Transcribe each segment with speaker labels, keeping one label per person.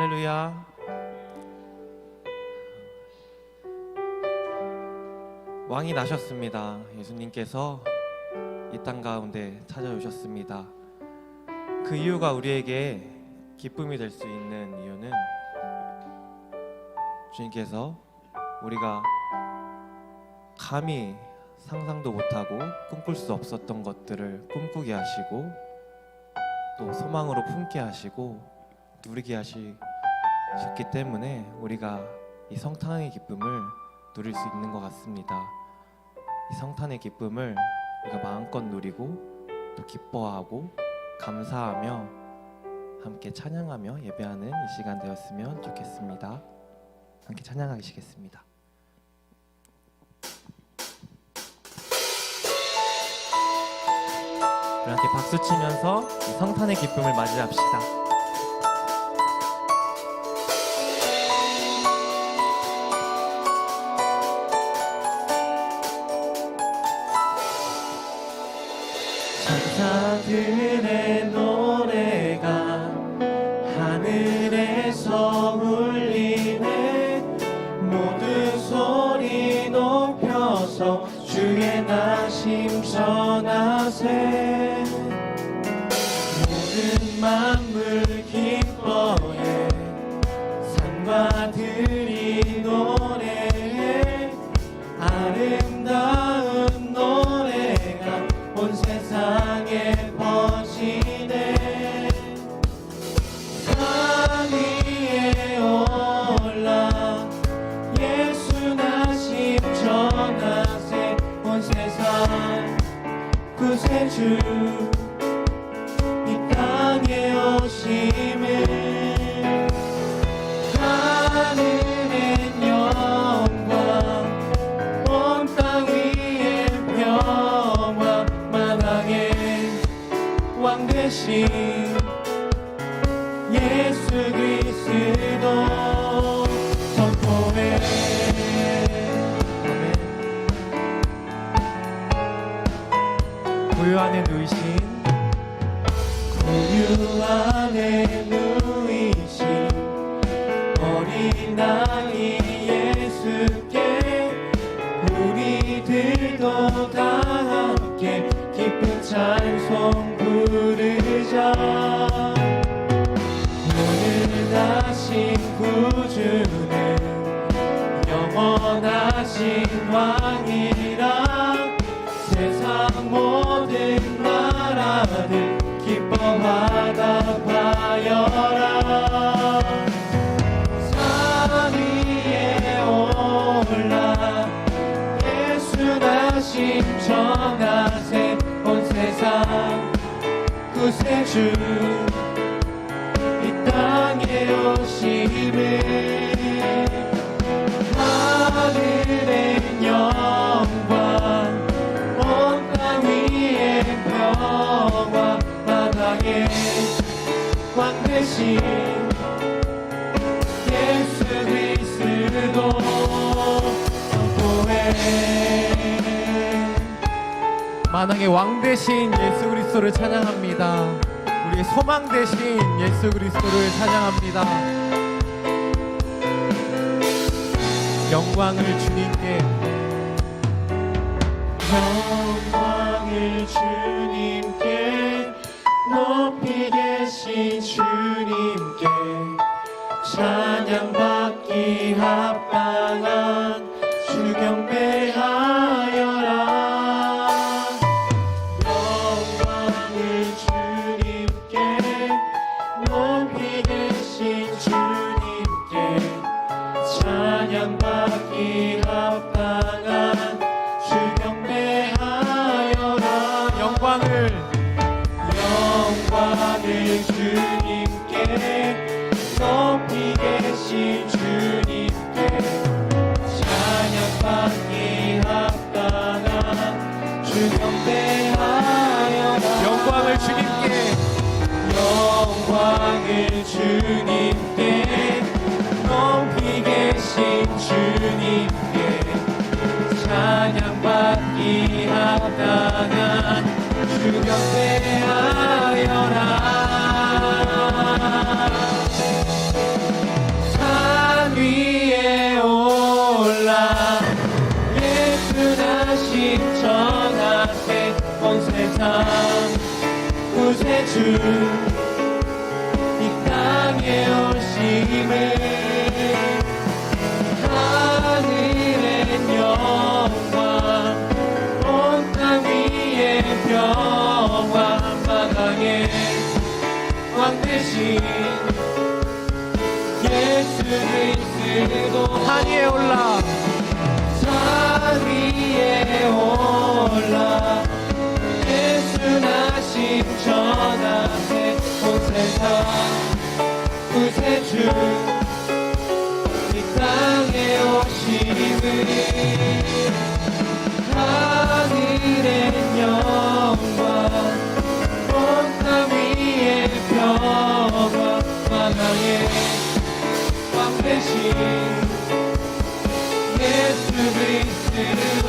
Speaker 1: 할렐루야. 왕이 나셨습니다. 예수님께서 이 땅 가운데 찾아오셨습니다. 그 이유가 우리에게 기쁨이 될 수 있는 이유는 주님께서 우리가 감히 상상도 못하고 꿈꿀 수 없었던 것들을 꿈꾸게 하시고 또 소망으로 품게 하시고 누리게 하셨기 때문에 우리가 이 성탄의 기쁨을 누릴 수 있는 것 같습니다. 이 성탄의 기쁨을 우리가 마음껏 누리고 또 기뻐하고 감사하며 함께 찬양하며 예배하는 이 시간 되었으면 좋겠습니다. 함께 찬양하시겠습니다. 우리 함께 박수 치면서 이 성탄의 기쁨을 맞이합시다. 천사들의 노래가 하늘에서 울리네. 모두 소리 높여서 주의 나심 전하세. 모든 만물 기뻐해 산과 들이 노래해. 아름다운 노래가 온 세상에 퍼지네. 산 위에 올라 예수 나심 전하세. 온 세상 구세주 이 땅에 오심을. 하늘엔 영광 온 땅 위에 평화. 만왕의 왕 되신 예수 그리스도 선포해. 고요 안에 누이신 고요 안에 누이신 어린 아이 예수께 우리들도 다 함께 기쁜 찬송 부르자. 오늘 나신 구주는 영원하신 왕이라. 세상 모든 나라들 기뻐하다 하여라. 산 위에 올라 예수 나심 전하세. 온 세상 구세주 이 땅에 오심을. 하늘의 영광 온 땅 위에 평화. 만왕의 왕 되신 예수 그리스도 선포해. 만왕의 왕 되신 예수 그리스도를 찬양합니다. 우리의 소망 되신 예수 그리스도를 찬양합니다. 영광을 주님께. 영광을 주님께 높이 계신 주님께 찬양받기 합당한 주 경배하여라. 영광을 주님께 높이 계신 주님께 찬양받기 합당한 주 경배하여라. 영광을 주님께 높이 계신 주님께 찬양받기 합당한 주 경배하여라. 영광을 주님께. 영광을 주님께 높이 계신 주님께 찬양받기 합당한 주 경배하여라. 주 이 땅에 오심을 하늘의 영광 온 땅 위에 평화 만왕의 왕 되신 예수 그리스도 산 위에 올라 산 위에 올라 예수 나심 전하세 온 세상 구세주 이 땅에 오심을 하늘의 영광 온 땅 위에 평화 만왕의 왕 되신 예수 그리스도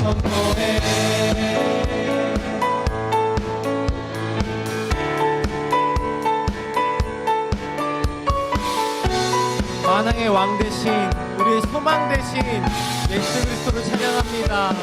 Speaker 1: 선포해 만왕의 왕 대신 우리의 소망 대신 예수 그리스도를 찬양합니다.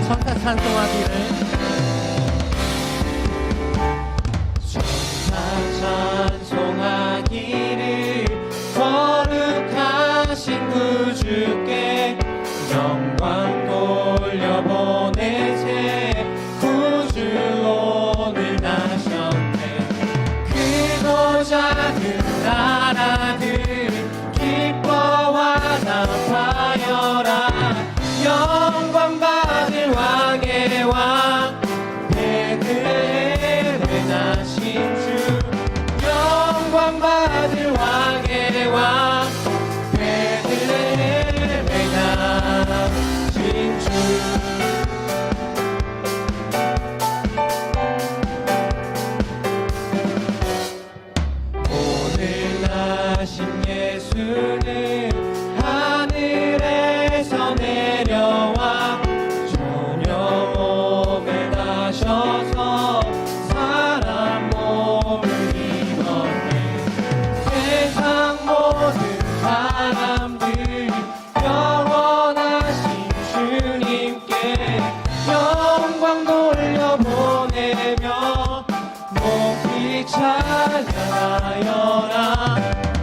Speaker 1: 천사 찬송하기를 천사 찬송하기를 거룩하신 구주께 영광 돌려보내세 구주 오늘 나셨네 크고 작은 나라들 기뻐하나 파여라 영광 받을 왕의 왕 베들레헴에 나신 주 영광 받을 왕의 왕 베들레헴에 나신 주 오늘 나신 예수는 하늘에서 내려와 저녁 몸에 나셔서 사람 몸을 입었네 세상 모든 사람들 영원하신 주님께 영광 돌려보내며 높이 찬양하여라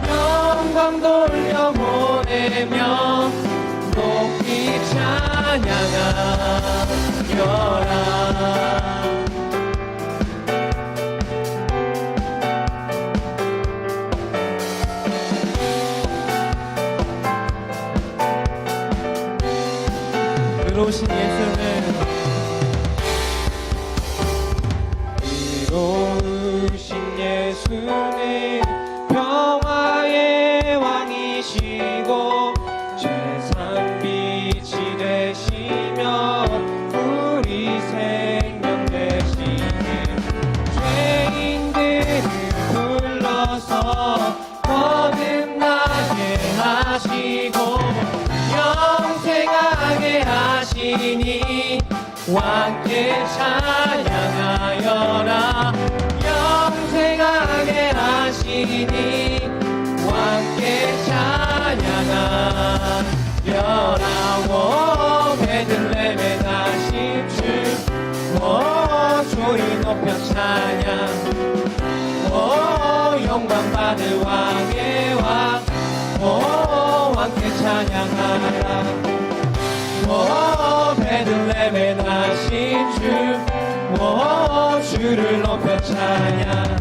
Speaker 1: 영광 돌려보내며 높이 찬양하여라 의로우신 예수는 의로우신 예수는 평화의 왕이시고 세상 빛이 되시며 우리 생명 되시는 죄인들을 불러서 거듭나게 하시고 영생하게 하시니 왕께 찬양하여라 영생하게 하시니 왕께 찬양하여라 오 베들레헴에 나신 주 주를 높여 찬양 오 영광 받을 왕의 왕 오 왕께 찬양하라 오 베들레헴에 나신 주 주를 높여 찬양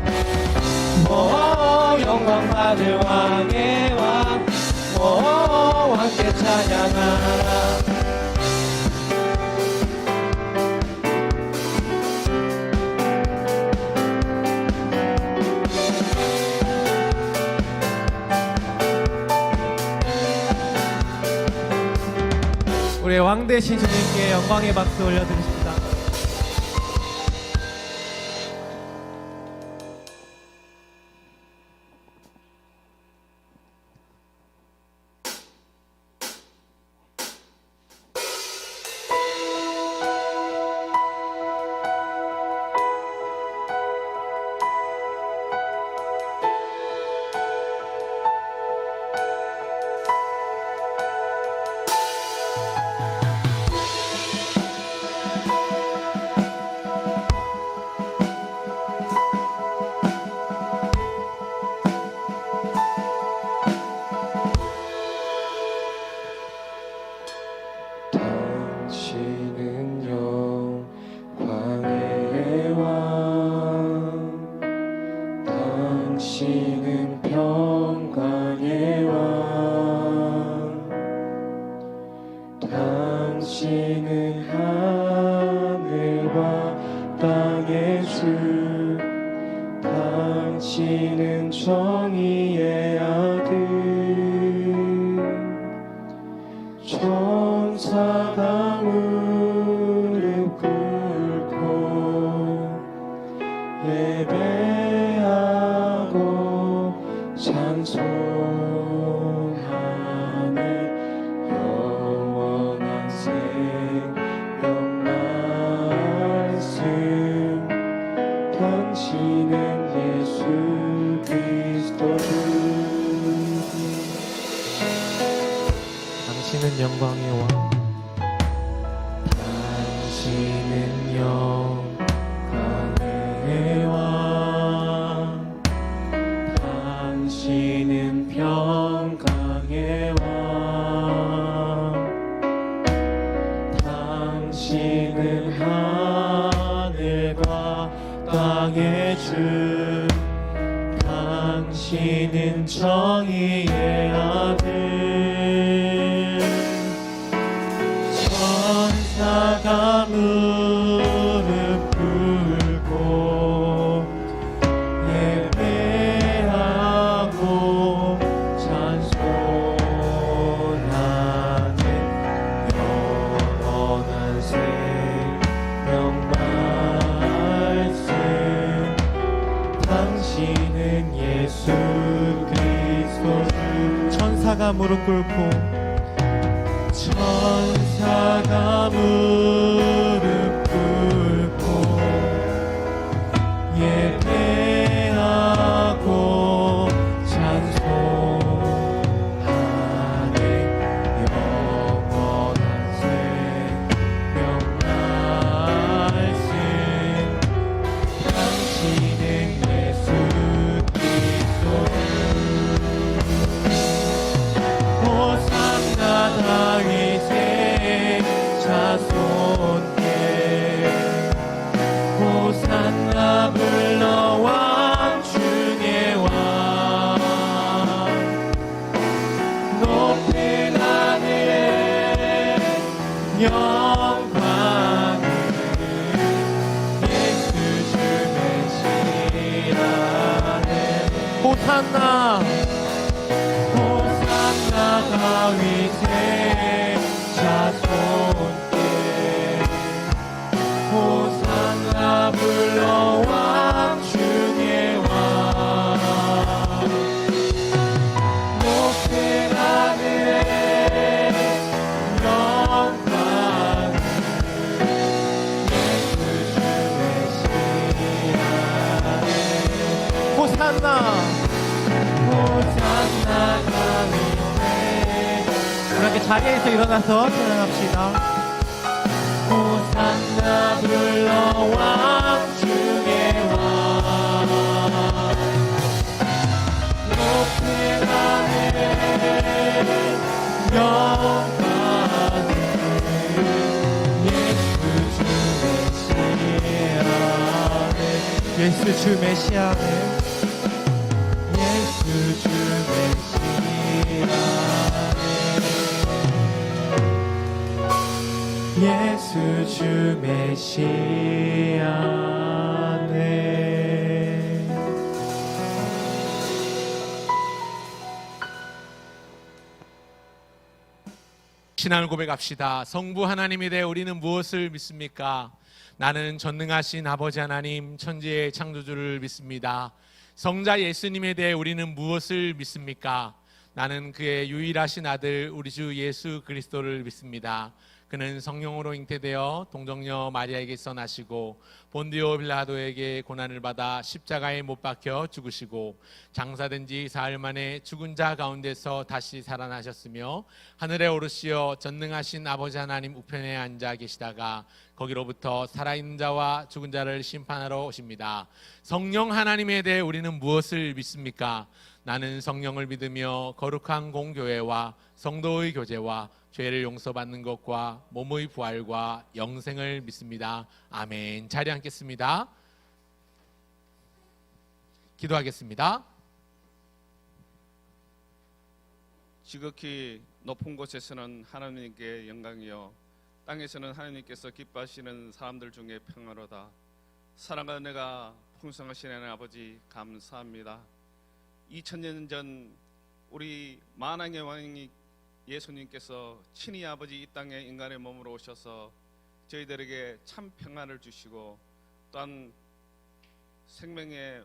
Speaker 1: 영광 받을 왕의 왕 왕께 찬양하라 우리의 왕 되신 주님께 영광의 박수 올려드리십니다.
Speaker 2: 당신은 하늘과 땅의 주, 당신은 정의의 아들. 천사가 무릎 꿇고 예배하고 찬송하네. 영원한 생명 말씀, 당신은 예수 그리스도 주.
Speaker 1: 당신은 영광의 왕,
Speaker 2: 당신은 영광의 왕, 당신은 평강의 왕, 당신은 하늘과 땅의 주, 당신은 정의의 아들. 천사가 무릎 꿇고 예배하고 찬송하네. 영원한 생명 말씀, 당신은 예수 그리스도 주. 천사가 무릎 꿇고, 천사가 무릎 꿇고 예배하고 찬송하네. 영원한 생명 말씀, 당신은 예수 그리스도. 호산나 다윗의 자손께, 호산나 불러 왕 중의 왕. 높은 하늘에 영광을, 예수 주 메시아네. 호산나, 호산나 다윗의 자손께, 호산나 불러 왕 중의 왕. 높은 하늘에 영광을, 예수 주 메시아네. 호산나, 호산나 다윗의. 이렇게 자리에서 일어나서 찬양합시다. 호산나 불러 왕 중의 왕. 높은 하늘에 영광을, 예수 주 메시아네. 예수 주 메시아네. 예수 주 메시아네. 예수 주 메시아네.
Speaker 3: 신앙을 고백합시다. 성부 하나님에 대해 우리는 무엇을 믿습니까? 나는 전능하신 아버지 하나님, 천지의 창조주를 믿습니다. 성자 예수님에 대해 우리는 무엇을 믿습니까? 나는 그의 유일하신 아들 우리 주 예수 그리스도를 믿습니다. 그는 성령으로 잉태되어 동정녀 마리아에게서 나시고 본디오 빌라도에게 고난을 받아 십자가에 못 박혀 죽으시고 장사된 지 사흘 만에 죽은 자 가운데서 다시 살아나셨으며 하늘에 오르시어 전능하신 아버지 하나님 우편에 앉아 계시다가 거기로부터 살아있는 자와 죽은 자를 심판하러 오십니다. 성령 하나님에 대해 우리는 무엇을 믿습니까? 나는 성령을 믿으며 거룩한 공교회와 성도의 교제와 죄를 용서받는 것과 몸의 부활과 영생을 믿습니다. 아멘. 자리 앉겠습니다. 기도하겠습니다.
Speaker 4: 지극히 높은 곳에서는 하나님께 영광이요 땅에서는 하나님께서 기뻐하시는 사람들 중에 평화로다. 사랑과 은혜가 풍성하신 하나님 아버지 감사합니다. 2000년 전 우리 만왕의 왕이 예수님께서 친히 아버지 이 땅에 인간의 몸으로 오셔서 저희들에게 참 평안을 주시고 또한 생명의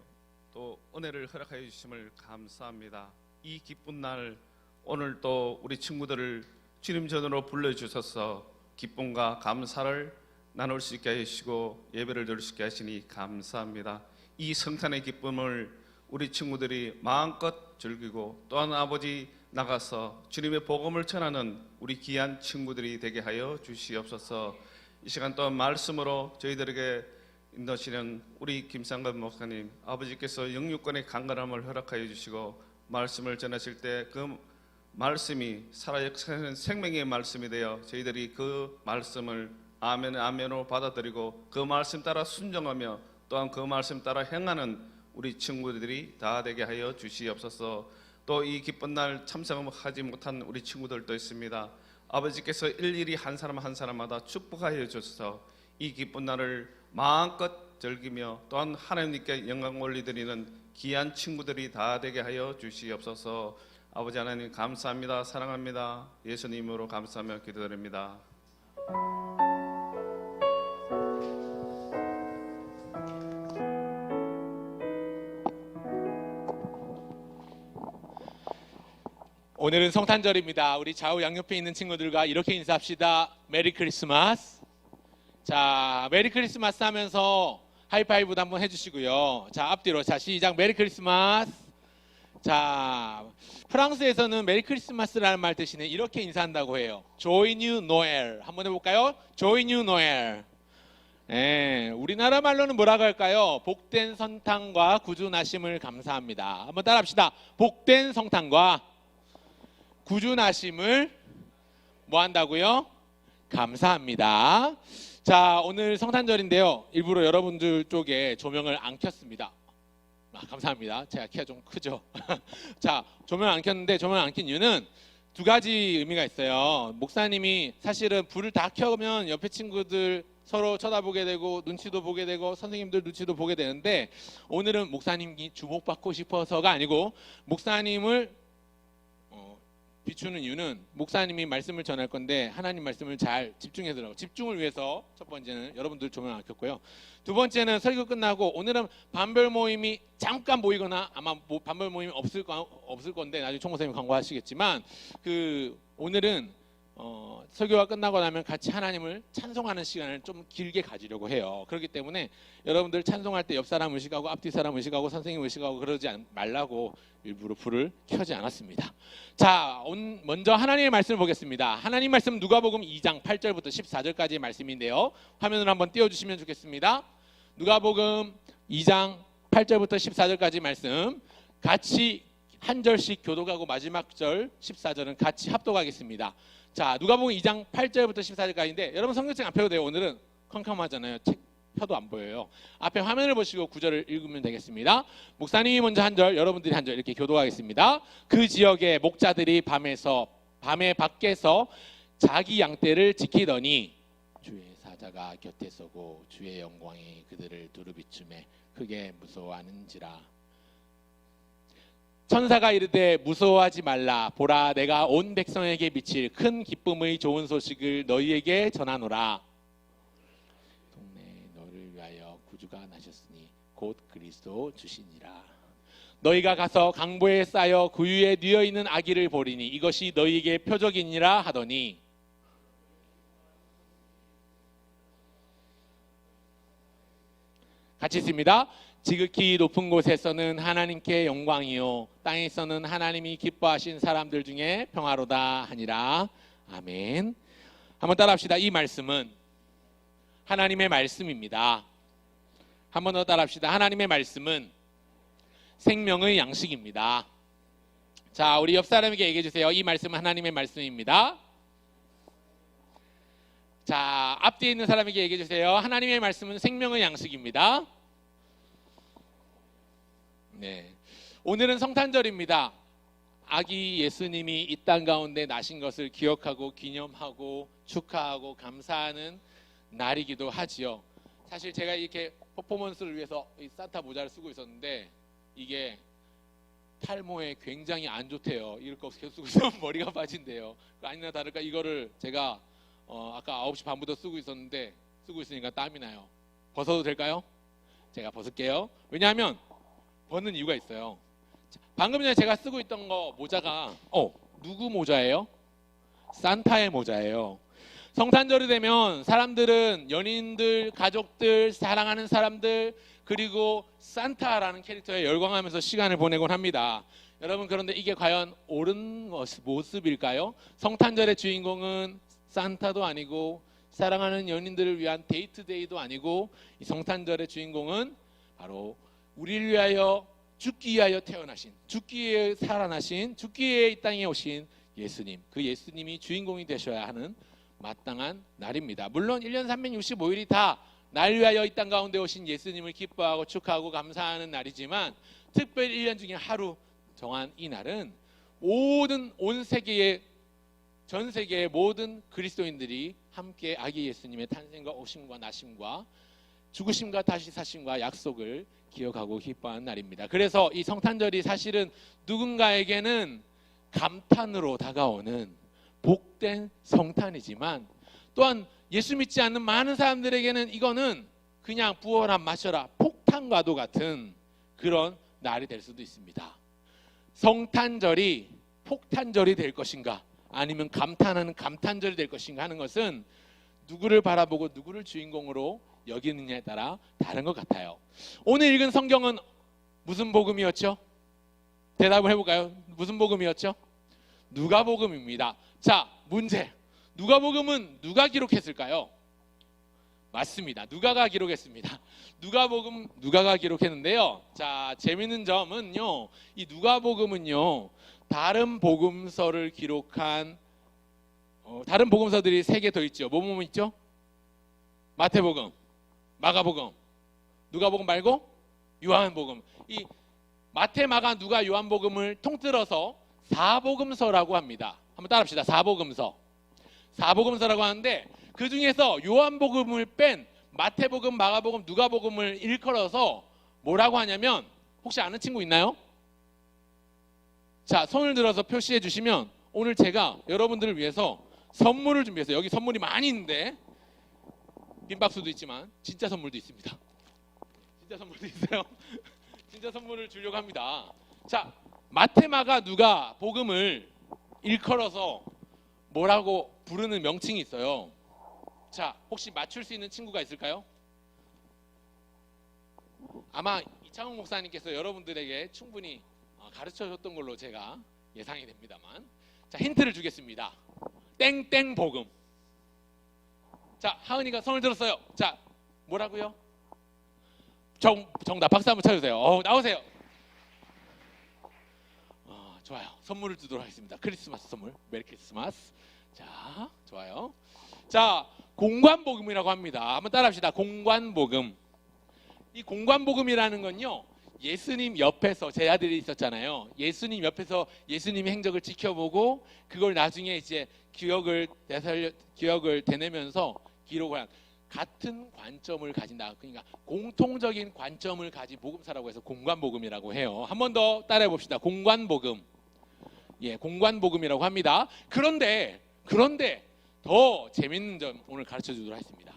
Speaker 4: 또 은혜를 허락하여 주심을 감사합니다. 이 기쁜 날 오늘 또 우리 친구들을 주님 전으로 불러주셔서 기쁨과 감사를 나눌 수 있게 하시고 예배를 드릴 수 있게 하시니 감사합니다. 이 성탄의 기쁨을 우리 친구들이 마음껏 즐기고 또한 아버지 나가서 주님의 복음을 전하는 우리 귀한 친구들이 되게 하여 주시옵소서. 이 시간 또한 말씀으로 저희들에게 인도하시는 우리 김상건 목사님 아버지께서 영육권의 강건함을 허락하여 주시고 말씀을 전하실 때 그 말씀이 살아역사하는 생명의 말씀이 되어 저희들이 그 말씀을 아멘 아멘으로 받아들이고 그 말씀 따라 순종하며 또한 그 말씀 따라 행하는 우리 친구들이 다 되게 하여 주시옵소서. 또 이 기쁜 날 참석하지 못한 우리 친구들도 있습니다. 아버지께서 일일이 한 사람 한 사람마다 축복하여 주셔서 이 기쁜 날을 마음껏 즐기며 또한 하나님께 영광 올리드리는 귀한 친구들이 다 되게 하여 주시옵소서. 아버지 하나님 감사합니다. 사랑합니다. 예수님으로 감사하며 기도드립니다.
Speaker 3: 오늘은 성탄절입니다. 우리 좌우 양옆에 있는 친구들과 이렇게 인사합시다. 메리 크리스마스. 자, 메리 크리스마스 하면서 하이파이브도 한번 해주시고요. 자, 앞뒤로. 자, 시작. 메리 크리스마스. 자, 프랑스에서는 메리 크리스마스라는 말 대신에 이렇게 인사한다고 해요. 조이뉴 노엘. 한번 해볼까요? 조이뉴 노엘. 예, 우리나라 말로는 뭐라고 할까요? 복된 성탄과 구주 나심을 감사합니다. 한번 따라합시다. 복된 성탄과 구주 나심을 뭐 한다고요? 감사합니다. 자, 오늘 성탄절인데요. 일부러 여러분들 쪽에 조명을 안 켰습니다. 감사합니다. 제가 키가 좀 크죠. 자, 조명 안 켰는데 조명 안 킨 이유는 두 가지 의미가 있어요. 목사님이 사실은 불을 다 켜면 옆에 친구들 서로 쳐다보게 되고 눈치도 보게 되고 선생님들 눈치도 보게 되는데 오늘은 목사님이 주목받고 싶어서가 아니고 목사님을 비추는 이유는 목사님이 말씀을 전할 건데 하나님 말씀을 잘 집중해서 들어요. 집중을 위해서 첫 번째는 여러분들 조명 안 켰고요. 두 번째는 설교 끝나고 오늘은 반별 모임이 잠깐 모이거나 아마 반별 모임이 없을 건데 나중에 총무선생님이 광고하시겠지만 오늘은 설교가 끝나고 나면 같이 하나님을 찬송하는 시간을 좀 길게 가지려고 해요. 그렇기 때문에 여러분들 찬송할 때 옆 사람 의식하고 앞뒤 사람 의식하고 선생님 의식하고 그러지 말라고 일부러 불을 켜지 않았습니다. 자, 먼저 하나님의 말씀을 보겠습니다. 하나님 말씀 누가복음 2장 8절부터 14절까지의 말씀인데요. 화면을 한번 띄워주시면 좋겠습니다. 누가복음 2장 8절부터 14절까지 말씀 같이 한 절씩 교독하고 마지막 절 14절은 같이 합독하겠습니다. 자, 누가복음 2장 8절부터 14절까지인데 여러분 성경책 안 펴도 돼요. 오늘은 컴컴하잖아요. 책 펴도 안 보여요. 앞에 화면을 보시고 구절을 읽으면 되겠습니다. 목사님이 먼저 한 절, 여러분들이 한 절 이렇게 교독하겠습니다. 그 지역의 목자들이 밤에 밖에서 자기 양떼를 지키더니 주의 사자가 곁에 서고 주의 영광이 그들을 두루비춤에 크게 무서워하는지라. 천사가 이르되 무서워하지 말라. 보라, 내가 온 백성에게 미칠 큰 기쁨의 좋은 소식을 너희에게 전하노라. 동네 너를 위하여 구주가 나셨으니 곧 그리스도 주시니라. 너희가 가서 강보에 쌓여 구유에 뉘어 있는 아기를 보리니 이것이 너희에게 표적이니라 하더니 같이 있습니다. 지극히 높은 곳에서는 하나님께 영광이요 땅에서는 하나님이 기뻐하신 사람들 중에 평화로다 하니라. 아멘. 한번 따라합시다. 이 말씀은 하나님의 말씀입니다. 한번 더 따라합시다. 하나님의 말씀은 생명의 양식입니다. 자, 우리 옆 사람에게 얘기해 주세요. 이 말씀은 하나님의 말씀입니다. 자, 앞뒤에 있는 사람에게 얘기해 주세요. 하나님의 말씀은 생명의 양식입니다. 네, 오늘은 성탄절입니다. 아기 예수님이 이 땅 가운데 나신 것을 기억하고 기념하고 축하하고 감사하는 날이기도 하지요. 사실 제가 이렇게 퍼포먼스를 위해서 이 산타 모자를 쓰고 있었는데 이게 탈모에 굉장히 안 좋대요. 이럴 거 없이 계속 쓰고 있으면 머리가 빠진대요. 아니나 다를까 이거를 제가 아까 9시 반부터 쓰고 있었는데 쓰고 있으니까 땀이 나요. 벗어도 될까요? 제가 벗을게요. 왜냐하면 벗는 이유가 있어요. 방금 전에 제가 쓰고 있던 거 모자가 누구 모자예요? 산타의 모자예요. 성탄절이 되면 사람들은 연인들, 가족들, 사랑하는 사람들 그리고 산타라는 캐릭터에 열광하면서 시간을 보내곤 합니다. 여러분 그런데 이게 과연 옳은 모습일까요? 성탄절의 주인공은 산타도 아니고 사랑하는 연인들을 위한 데이트데이도 아니고 이 성탄절의 주인공은 바로 우리를 위하여 죽기 위하여 태어나신, 죽기 위해 살아나신, 죽기 위해 이 땅에 오신 예수님, 그 예수님이 주인공이 되셔야 하는 마땅한 날입니다. 물론 1년 365일이 다 날 위하여 이 땅 가운데 오신 예수님을 기뻐하고 축하하고 감사하는 날이지만 특별히 1년 중에 하루 정한 이 날은 모든 전 세계의 모든 그리스도인들이 함께 아기 예수님의 탄생과 오심과 나심과 죽으심과 다시 사심과 약속을 기억하고 기뻐하는 날입니다. 그래서 이 성탄절이 사실은 누군가에게는 감탄으로 다가오는 복된 성탄이지만 또한 예수 믿지 않는 많은 사람들에게는 이거는 그냥 부어라 마셔라 폭탄과도 같은 그런 날이 될 수도 있습니다. 성탄절이 폭탄절이 될 것인가 아니면 감탄하는 감탄절이 될 것인가 하는 것은 누구를 바라보고 누구를 주인공으로 여기느냐에 따라 다른 것 같아요. 오늘 읽은 성경은 무슨 복음이었죠? 대답을 해볼까요? 무슨 복음이었죠? 누가복음입니다. 자, 문제. 누가복음은 누가 기록했을까요? 맞습니다. 누가가 기록했습니다. 누가복음 누가가 기록했는데요. 자, 재밌는 점은요. 이 누가복음은요. 다른 복음서를 기록한 다른 복음서들이 3개 더 있죠. 뭐 있죠? 마태복음, 마가복음, 누가복음 말고 요한복음. 이 마태, 마가, 누가, 요한복음을 통틀어서 사복음서라고 합니다. 한번 따라합시다. 사복음서라고 하는데 그 중에서 요한복음을 뺀 마태복음, 마가복음, 누가복음을 일컬어서 뭐라고 하냐면 혹시 아는 친구 있나요? 자, 손을 들어서 표시해 주시면 오늘 제가 여러분들을 위해서 선물을 준비했어요. 여기 선물이 많이 있는데 빈 박스도 있지만 진짜 선물도 있습니다. 진짜 선물도 있어요. 진짜 선물을 주려고 합니다. 자, 마태, 마가, 누가 복음을 일컬어서 뭐라고 부르는 명칭이 있어요. 자, 혹시 맞출 수 있는 친구가 있을까요? 아마 이창훈 목사님께서 여러분들에게 충분히 가르쳐줬던 걸로 제가 예상이 됩니다만, 자, 힌트를 주겠습니다. 땡땡 복음. 자, 하은이가 손을 들었어요. 자, 뭐라고요? 정답. 박수 한번 쳐주세요. 나오세요. 좋아요. 선물을 주도록 하겠습니다. 크리스마스 선물. 메리 크리스마스. 자, 좋아요. 자, 공관복음이라고 합니다. 한번 따라합시다. 공관복음. 이 공관복음이라는 건요, 예수님 옆에서 제 아들이 있었잖아요. 예수님 옆에서 예수님의 행적을 지켜보고 그걸 나중에 이제 기억을 되뇌면서 기록을 한 같은 관점을 가진다. 그러니까 공통적인 관점을 가진 복음사라고 해서 공관복음이라고 해요. 한 번 더 따라해 봅시다. 공관복음. 예, 공관복음이라고 합니다. 그런데 더 재밌는 점 오늘 가르쳐 주도록 하겠습니다.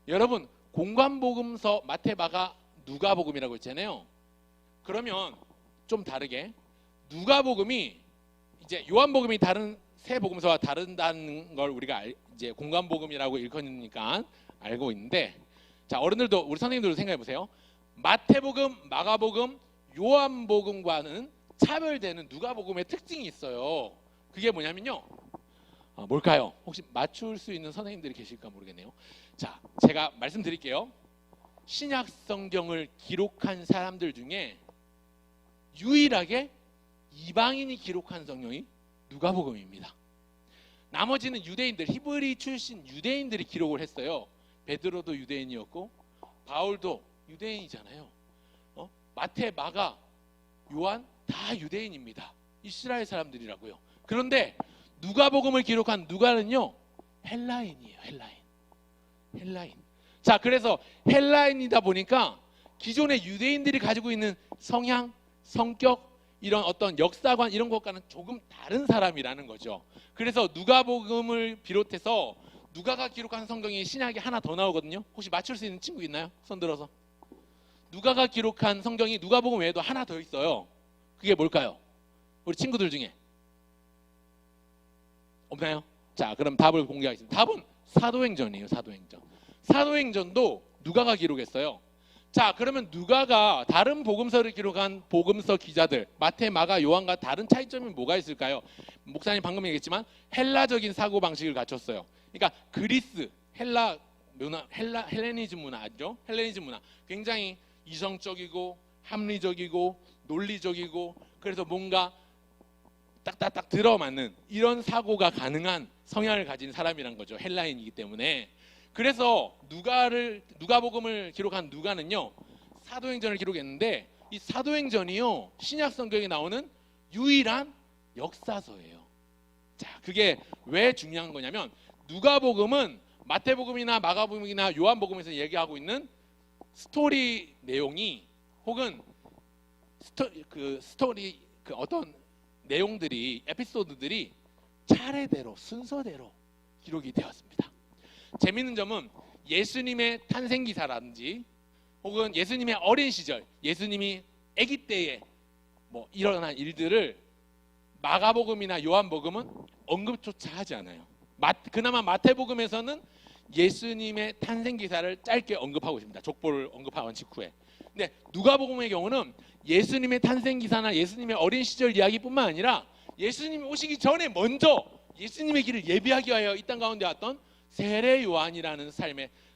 Speaker 3: 여러분, 공관복음서 마태, 마가, 누가복음이라고 있잖아요. 그러면 좀 다르게 누가복음이 이제 요한복음이 다른 세 복음서와 다른다는 걸 우리가 이제 공관복음이라고 일컫으니까 알고 있는데, 자, 어른들도 우리 선생님들도 생각해 보세요. 마태복음, 마가복음, 요한복음과는 차별되는 누가복음의 특징이 있어요. 그게 뭐냐면요. 뭘까요? 혹시 맞출 수 있는 선생님들이 계실까 모르겠네요. 자, 제가 말씀드릴게요. 신약 성경을 기록한 사람들 중에 유일하게 이방인이 기록한 성경이 누가복음입니다. 나머지는 유대인들, 히브리 출신 유대인들이 기록을 했어요. 베드로도 유대인이었고 바울도 유대인이잖아요. 마태, 마가, 요한 다 유대인입니다. 이스라엘 사람들이라고요. 그런데 누가복음을 기록한 누가는요 헬라인이에요. 헬라인. 자, 그래서 헬라인이다 보니까 기존의 유대인들이 가지고 있는 성향, 성격, 이런 어떤 역사관 이런 것과는 조금 다른 사람이라는 거죠. 그래서 누가복음을 비롯해서 누가가 기록한 성경이 신약에 하나 더 나오거든요. 혹시 맞출 수 있는 친구 있나요? 손 들어서. 누가가 기록한 성경이 누가복음 외에도 하나 더 있어요. 그게 뭘까요? 우리 친구들 중에 없나요? 자, 그럼 답을 공개하겠습니다. 답은 사도행전이에요. 사도행전도 누가가 기록했어요. 자, 그러면 누가가 다른 복음서를 기록한 복음서 기자들 마태, 마가, 요한과 다른 차이점이 뭐가 있을까요? 목사님 방금 얘기했지만 헬라적인 사고 방식을 갖췄어요. 그러니까 그리스, 헬라 문화, 헬레니즘 문화죠. 헬레니즘 문화 굉장히 이성적이고 합리적이고 논리적이고 그래서 뭔가 딱딱딱 들어맞는 이런 사고가 가능한 성향을 가진 사람이란 거죠. 헬라인이기 때문에. 그래서 누가복음을 기록한 누가는요 사도행전을 기록했는데 이 사도행전이요 신약 성경에 나오는 유일한 역사서예요. 자, 그게 왜 중요한 거냐면 누가복음은 마태복음이나 마가복음이나 요한복음에서 얘기하고 있는 스토리 내용이 혹은 스토리 어떤 내용들이 에피소드들이 차례대로 순서대로 기록이 되었습니다. 재미있는 점은 예수님의 탄생 기사라든지 혹은 예수님의 어린 시절, 예수님이 아기 때에 뭐 일어난 일들을 마가복음이나 요한복음은 언급조차 하지 않아요. 그나마 마태복음에서는 예수님의 탄생 기사를 짧게 언급하고 있습니다. 족보를 언급한 직후에. 근데 누가복음의 경우는 예수님의 탄생 기사나 예수님의 어린 시절 이야기뿐만 아니라 예수님이 오시기 전에 먼저 예수님의 길을 예비하기 위하여 이 땅 가운데 왔던 세례 요한이라는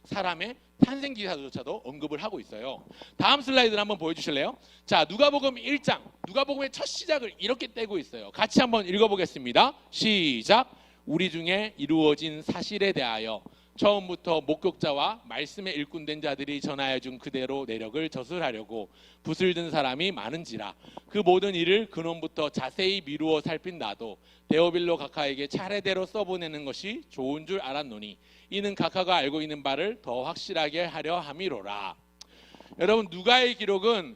Speaker 3: 사람의 탄생 기사조차도 언급을 하고 있어요. 다음 슬라이드를 한번 보여주실래요? 자, 누가복음 1장, 누가복음의 첫 시작을 이렇게 떼고 있어요. 같이 한번 읽어보겠습니다. 시작. 우리 중에 이루어진 사실에 대하여 처음부터 목격자와 말씀에 일꾼된 자들이 전하여 준 그대로 내력을 저술하려고 붓을 든 사람이 많은지라. 그 모든 일을 근원부터 자세히 미루어 살핀 나도 데오빌로 각하에게 차례대로 써보내는 것이 좋은 줄 알았노니 이는 각하가 알고 있는 바를 더 확실하게 하려 함이로라. 여러분, 누가의 기록은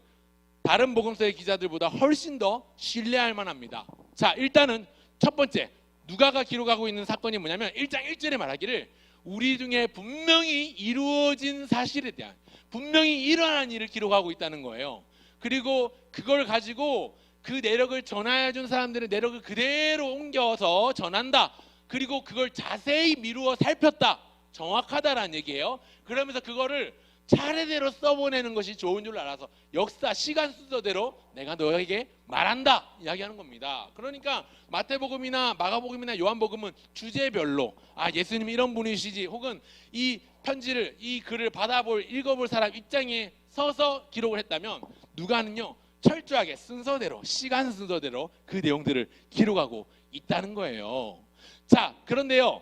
Speaker 3: 다른 복음서의 기자들보다 훨씬 더 신뢰할 만합니다. 자, 일단은 첫 번째 누가가 기록하고 있는 사건이 뭐냐면 1장 1절에 말하기를 우리 중에 분명히 이루어진 사실에 대한 분명히 일어난 일을 기록하고 있다는 거예요. 그리고 그걸 가지고 그 내력을 전하여 준 사람들의 내력을 그대로 옮겨서 전한다. 그리고 그걸 자세히 미루어 살폈다. 정확하다라는 얘기예요. 그러면서 그거를 차례대로 써보내는 것이 좋은 줄 알아서 역사 시간 순서대로 내가 너에게 말한다 이야기하는 겁니다. 그러니까 마태복음이나 마가복음이나 요한복음은 주제별로 예수님이 이런 분이시지 혹은 이 편지를 이 글을 받아볼 읽어볼 사람 입장에 서서 기록을 했다면 누가는요 철저하게 순서대로 시간 순서대로 그 내용들을 기록하고 있다는 거예요. 자, 그런데요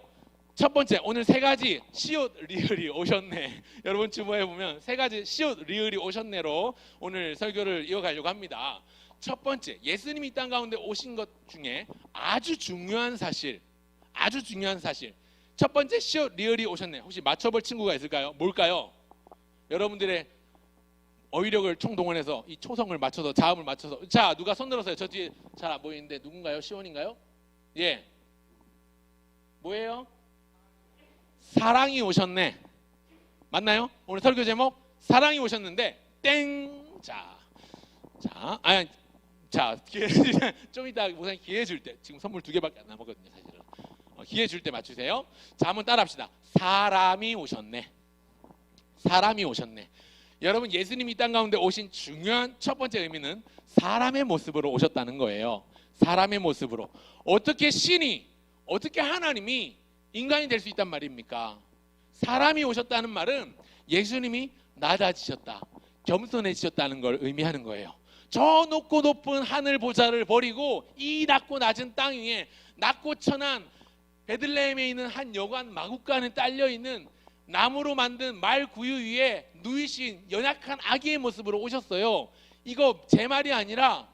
Speaker 3: 첫 번째 오늘 세 가지 시옷 리을이 오셨네. 여러분 주모에 보면 세 가지 시옷 리을이 오셨네로 오늘 설교를 이어가려고 합니다. 첫 번째 예수님이 이 땅 가운데 오신 것 중에 아주 중요한 사실 첫 번째 시옷 리을이 오셨네. 혹시 맞춰볼 친구가 있을까요? 뭘까요? 여러분들의 어휘력을 총동원해서 이 초성을 맞춰서 자음을 맞춰서 자 누가 손 들었어요? 저 뒤에 잘 안 보이는데 누군가요? 시온인가요? 예 뭐예요? 사랑이 오셨네. 맞나요? 오늘 설교 제목 사랑이 오셨는데 땡. 자 기회 좀 이따 목사님 기회 줄 때 지금 선물 2개밖에 안 남았거든요 사실은. 기회 줄 때 맞추세요. 자 한번 따라합시다. 사람이 오셨네. 여러분 예수님이 이 땅 가운데 오신 중요한 첫 번째 의미는 사람의 모습으로 오셨다는 거예요. 사람의 모습으로. 어떻게 신이 어떻게 하나님이 인간이 될 수 있단 말입니까? 사람이 오셨다는 말은 예수님이 낮아지셨다, 겸손해지셨다는 걸 의미하는 거예요. 저 높고 높은 하늘 보좌를 버리고 이 낮고 낮은 땅 위에 낮고 천한 베들레헴에 있는 한 여관 마구간에 딸려있는 나무로 만든 말 구유 위에 누이신 연약한 아기의 모습으로 오셨어요. 이거 제 말이 아니라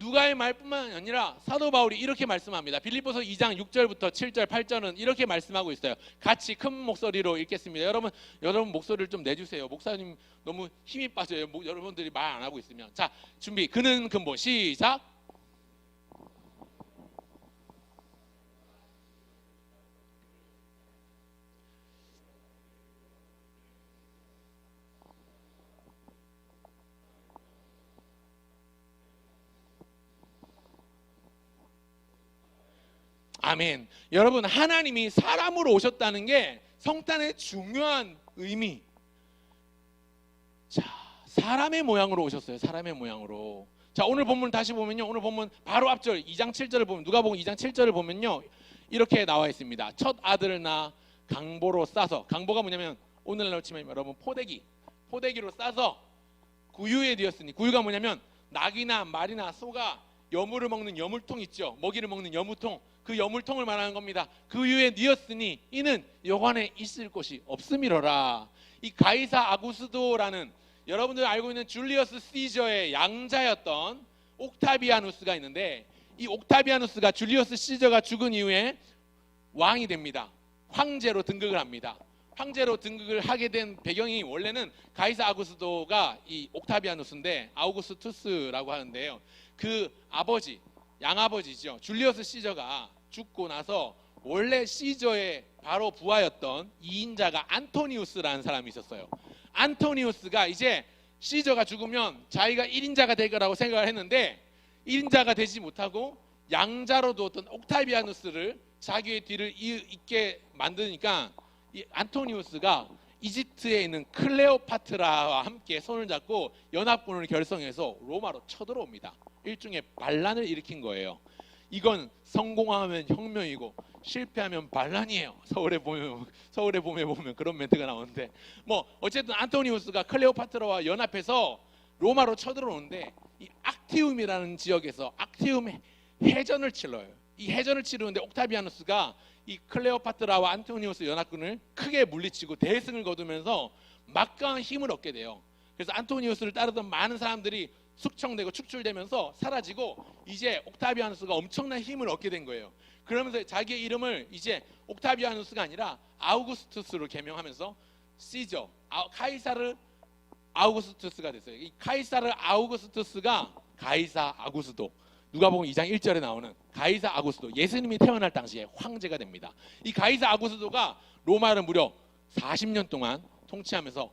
Speaker 3: 누가의 말뿐만 아니라 사도 바울이 이렇게 말씀합니다. 빌립보서 2장 6절부터 7절 8절은 이렇게 말씀하고 있어요. 같이 큰 목소리로 읽겠습니다. 여러분 목소리를 좀 내주세요. 목사님 너무 힘이 빠져요. 여러분들이 말 안 하고 있으면. 자, 준비. 그는 근본 시작. 아멘. 여러분, 하나님이 사람으로 오셨다는 게 성탄의 중요한 의미. 자, 사람의 모양으로 오셨어요. 사람의 모양으로. 자, 오늘 본문 다시 보면요. 오늘 본문 바로 앞절 2장 7절을 보면, 누가복음 2장 7절을 보면요. 이렇게 나와 있습니다. 첫 아들을 낳아 강보로 싸서, 강보가 뭐냐면 오늘날로 치면 여러분 포대기로 싸서 구유에 뒤었으니, 구유가 뭐냐면 낙이나 말이나 소가 여물을 먹는 여물통 있죠. 먹이를 먹는 여물통, 그 여물통을 말하는 겁니다. 그 위에 뉘었으니 이는 여관에 있을 곳이 없음이로라. 이 가이사 아구스도라는, 여러분들 알고 있는 줄리어스 시저의 양자였던 옥타비아누스가 있는데, 이 옥타비아누스가 줄리어스 시저가 죽은 이후에 왕이 됩니다. 황제로 등극을 합니다. 황제로 등극을 하게 된 배경이, 원래는 가이사 아구스도가 이 옥타비아누스인데 아우구스투스라고 하는데요. 그 아버지, 양아버지죠. 줄리어스 시저가 죽고 나서 원래 시저의 바로 부하였던 2인자가 안토니우스라는 사람이 있었어요. 안토니우스가 이제 시저가 죽으면 자기가 1인자가 될 거라고 생각을 했는데 1인자가 되지 못하고 양자로 두었던 옥타비아누스를 자기의 뒤를 잇게 만드니까 이 안토니우스가 이집트에 있는 클레오파트라와 함께 손을 잡고 연합군을 결성해서 로마로 쳐들어옵니다. 일종의 반란을 일으킨 거예요. 이건 성공하면 혁명이고 실패하면 반란이에요. 서울에 보면 그런 멘트가 나오는데, 뭐 어쨌든 안토니우스가 클레오파트라와 연합해서 로마로 쳐들어오는데, 이 악티움이라는 지역에서 악티움 해전을 치러요. 이 해전을 치르는데 옥타비아누스가 이 클레오파트라와 안토니우스 연합군을 크게 물리치고 대승을 거두면서 막강한 힘을 얻게 돼요. 그래서 안토니우스를 따르던 많은 사람들이 숙청되고 축출되면서 사라지고 이제 옥타비아누스가 엄청난 힘을 얻게 된 거예요. 그러면서 자기의 이름을 이제 옥타비아누스가 아니라 아우구스투스로 개명하면서 시저, 카이사르 아우구스투스가 됐어요. 이 카이사르 아우구스투스가 가이사 아구스도, 누가복음 2장 1절에 나오는 가이사 아구스도, 예수님이 태어날 당시에 황제가 됩니다. 이 가이사 아구스도가 로마를 무려 40년 동안 통치하면서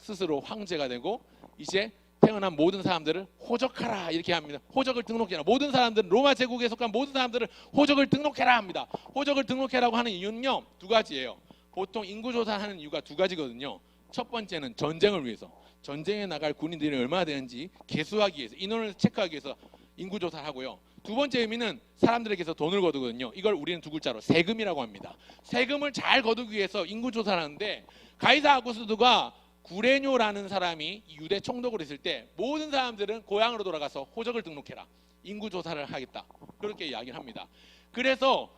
Speaker 3: 스스로 황제가 되고 이제 태어난 모든 사람들을 호적하라 이렇게 합니다. 호적을 등록해라. 모든 사람들은, 로마 제국에 속한 모든 사람들을 호적을 등록해라 합니다. 호적을 등록해라고 하는 이유는요, 두 가지예요. 보통 인구조사하는 이유가 두 가지거든요. 첫 번째는 전쟁을 위해서, 전쟁에 나갈 군인들이 얼마나 되는지 계수하기 위해서, 인원을 체크하기 위해서 인구조사를 하고요. 두 번째 의미는 사람들에게서 돈을 거두거든요. 이걸 우리는 두 글자로 세금이라고 합니다. 세금을 잘 거두기 위해서 인구조사를 하는데, 가이사 아구스도가 구레뇨라는 사람이 유대 총독으로 있을 때 모든 사람들은 고향으로 돌아가서 호적을 등록해라, 인구조사를 하겠다, 그렇게 이야기를 합니다. 그래서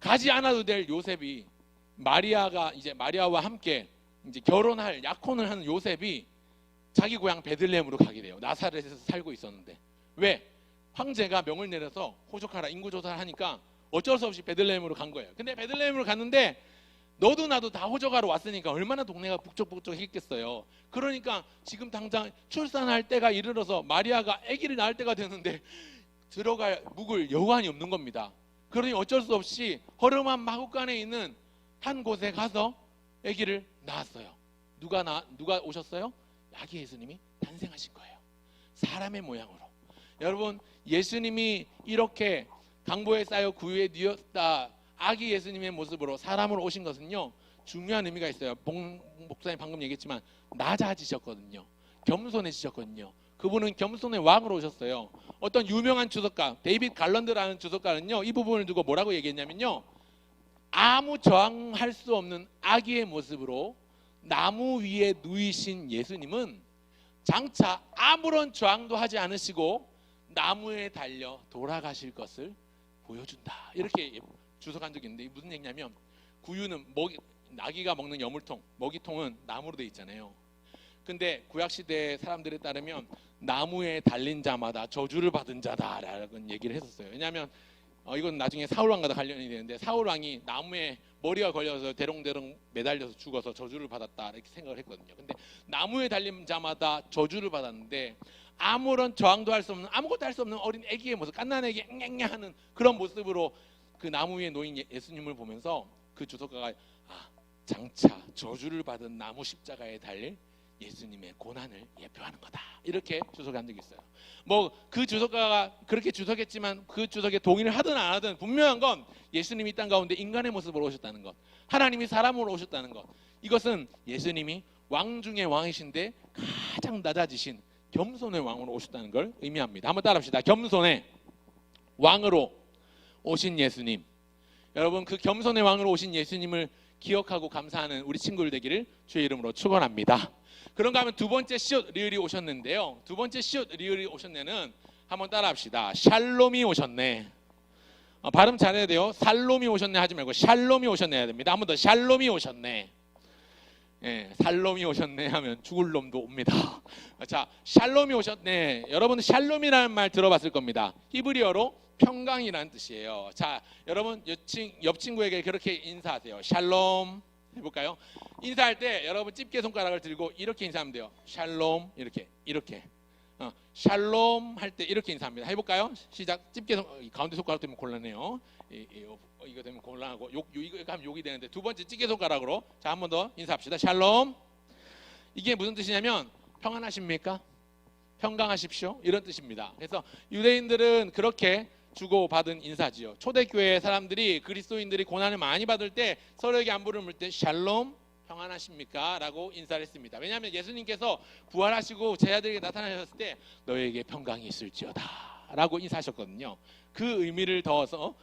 Speaker 3: 가지 않아도 될 요셉이, 마리아와 함께 이제 결혼할 약혼을 하는 요셉이 자기 고향 베들레헴으로 가게 돼요. 나사렛에서 살고 있었는데, 왜? 황제가 명을 내려서 호적하라, 인구조사를 하니까 어쩔 수 없이 베들레헴으로 간 거예요. 근데 베들레헴으로 갔는데 너도 나도 다 호적하러 왔으니까 얼마나 동네가 북적북적했겠어요. 그러니까 지금 당장 출산할 때가 이르러서 마리아가 아기를 낳을 때가 됐는데 들어갈 묵을 여관이 없는 겁니다. 그러니 어쩔 수 없이 허름한 마구간에 있는 한 곳에 가서 아기를 낳았어요. 누가 오셨어요? 아기 예수님이 탄생하신 거예요. 사람의 모양으로. 여러분, 예수님이 이렇게 강보에 쌓여 구유에 뉘었다, 아기 예수님의 모습으로 사람으로 오신 것은요, 중요한 의미가 있어요. 목사님 방금 얘기했지만 낮아지셨거든요. 겸손해지셨거든요. 그분은 겸손의 왕으로 오셨어요. 어떤 유명한 주석가, 데이빗 갈런드라는 주석가는요, 이 부분을 두고 뭐라고 얘기했냐면요, 아무 저항할 수 없는 아기의 모습으로 나무 위에 누이신 예수님은 장차 아무런 저항도 하지 않으시고 나무에 달려 돌아가실 것을 보여준다, 이렇게 주석한 적이 있는데, 무슨 얘기냐면, 구유는 나귀가 먹는 여물통, 먹이통은 나무로 돼 있잖아요. 근데 구약시대 사람들에 따르면 나무에 달린 자마다 저주를 받은 자다라는 얘기를 했었어요. 왜냐하면 이건 나중에 사울 왕과도 관련이 되는데 사울 왕이 나무에 머리가 걸려서 대롱대롱 매달려서 죽어서 저주를 받았다 이렇게 생각을 했거든요. 근데 나무에 달린 자마다 저주를 받았는데 아무런 저항도 할 수 없는 아무것도 할 수 없는 어린 아기의 모습, 갓난아기 앵앵앵 하는 그런 모습으로 그 나무 위에 놓인 예수님을 보면서 그 주석가가 장차 저주를 받은 나무 십자가에 달릴 예수님의 고난을 예표하는 거다 이렇게 주석한 적이 있어요. 뭐 그 주석가가 그렇게 주석했지만 그 주석에 동의를 하든 안 하든 분명한 건 예수님이 이 땅 가운데 인간의 모습으로 오셨다는 것, 하나님이 사람으로 오셨다는 것, 이것은 예수님이 왕 중의 왕이신데 가장 낮아지신 겸손의 왕으로 오셨다는 걸 의미합니다. 한번 따라합시다. 겸손의 왕으로 오신 예수님. 여러분, 그 겸손의 왕으로 오신 예수님을 기억하고 감사하는 우리 친구들 되기를 주의 이름으로 축원합니다. 그런가 하면 두 번째 시옷 리을이 오셨는데요. 두 번째 시옷 리을이 오셨네는 한번 따라합시다. 샬롬이 오셨네. 발음 잘해야 돼요. 살롬이 오셨네 하지 말고 샬롬이 오셨네 해야 됩니다. 한 번 더 샬롬이 오셨네. 예, 살롬이 오셨네 하면 죽을 놈도 옵니다. 자, 샬롬이 오셨네. 여러분 샬롬이라는 말 들어봤을 겁니다. 히브리어로 평강이라는 뜻이에요. 자, 여러분 옆 친구에게 그렇게 인사하세요. 샬롬 해볼까요? 인사할 때 여러분 집게 손가락을 들고 이렇게 인사하면 돼요. 샬롬 이렇게 샬롬 할 때 이렇게 인사합니다. 해볼까요? 시작. 집게 가운데 손가락 되면 곤란해요. 이거 되면 곤란하고 이거 하면 욕이 되는데 두 번째 집게 손가락으로 자, 한 번 더 인사합시다. 샬롬. 이게 무슨 뜻이냐면 평안하십니까? 평강하십시오 이런 뜻입니다. 그래서 유대인들은 그렇게 주고받은 인사지요. 초대교회 사람들이 그리스도인들이 고난을 많이 받을 때 서로에게 안부를 물 때 샬롬 평안하십니까? 라고 인사를 했습니다. 왜냐하면 예수님께서 부활하시고 제자들에게 나타나셨을 때 너에게 평강이 있을지어다 라고 인사하셨거든요. 그 의미를 더해서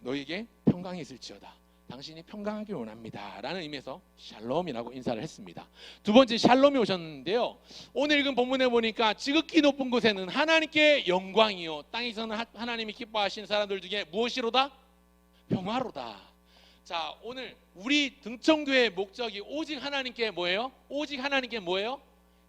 Speaker 3: 너에게 평강이 있을지어다, 당신이 평강하길 원합니다 라는 의미에서 샬롬이라고 인사를 했습니다. 두 번째 샬롬이 오셨는데요, 오늘 읽은 본문에 보니까 지극히 높은 곳에는 하나님께 영광이요 땅에서는 하나님이 기뻐하신 사람들 중에 무엇이로다? 평화로다. 자, 오늘 우리 등천교회의 목적이 오직 하나님께 뭐예요? 오직 하나님께 뭐예요?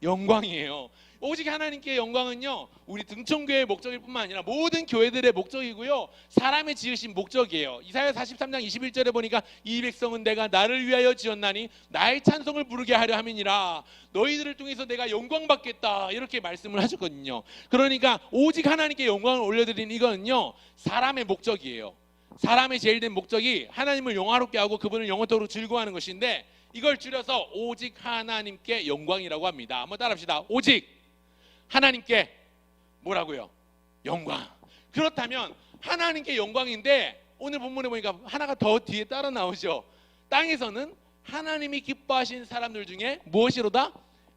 Speaker 3: 영광이에요. 오직 하나님께 영광은요 우리 등천교회의 목적일 뿐만 아니라 모든 교회들의 목적이고요, 사람의 지으신 목적이에요. 이사야 43장 21절에 보니까 이 백성은 내가 나를 위하여 지었나니 나의 찬송을 부르게 하려 함이니라. 너희들을 통해서 내가 영광 받겠다 이렇게 말씀을 하셨거든요. 그러니까 오직 하나님께 영광을 올려드린 이거는요 사람의 목적이에요. 사람의 제일 된 목적이 하나님을 영화롭게 하고 그분을 영원토록 즐거워하는 것인데 이걸 줄여서 오직 하나님께 영광이라고 합니다. 한번 따라합시다. 오직 하나님께 뭐라고요? 영광. 그렇다면 하나님께 영광인데 오늘 본문에 보니까 하나가 더 뒤에 따라 나오죠. 땅에서는 하나님이 기뻐하신 사람들 중에 무엇이로다?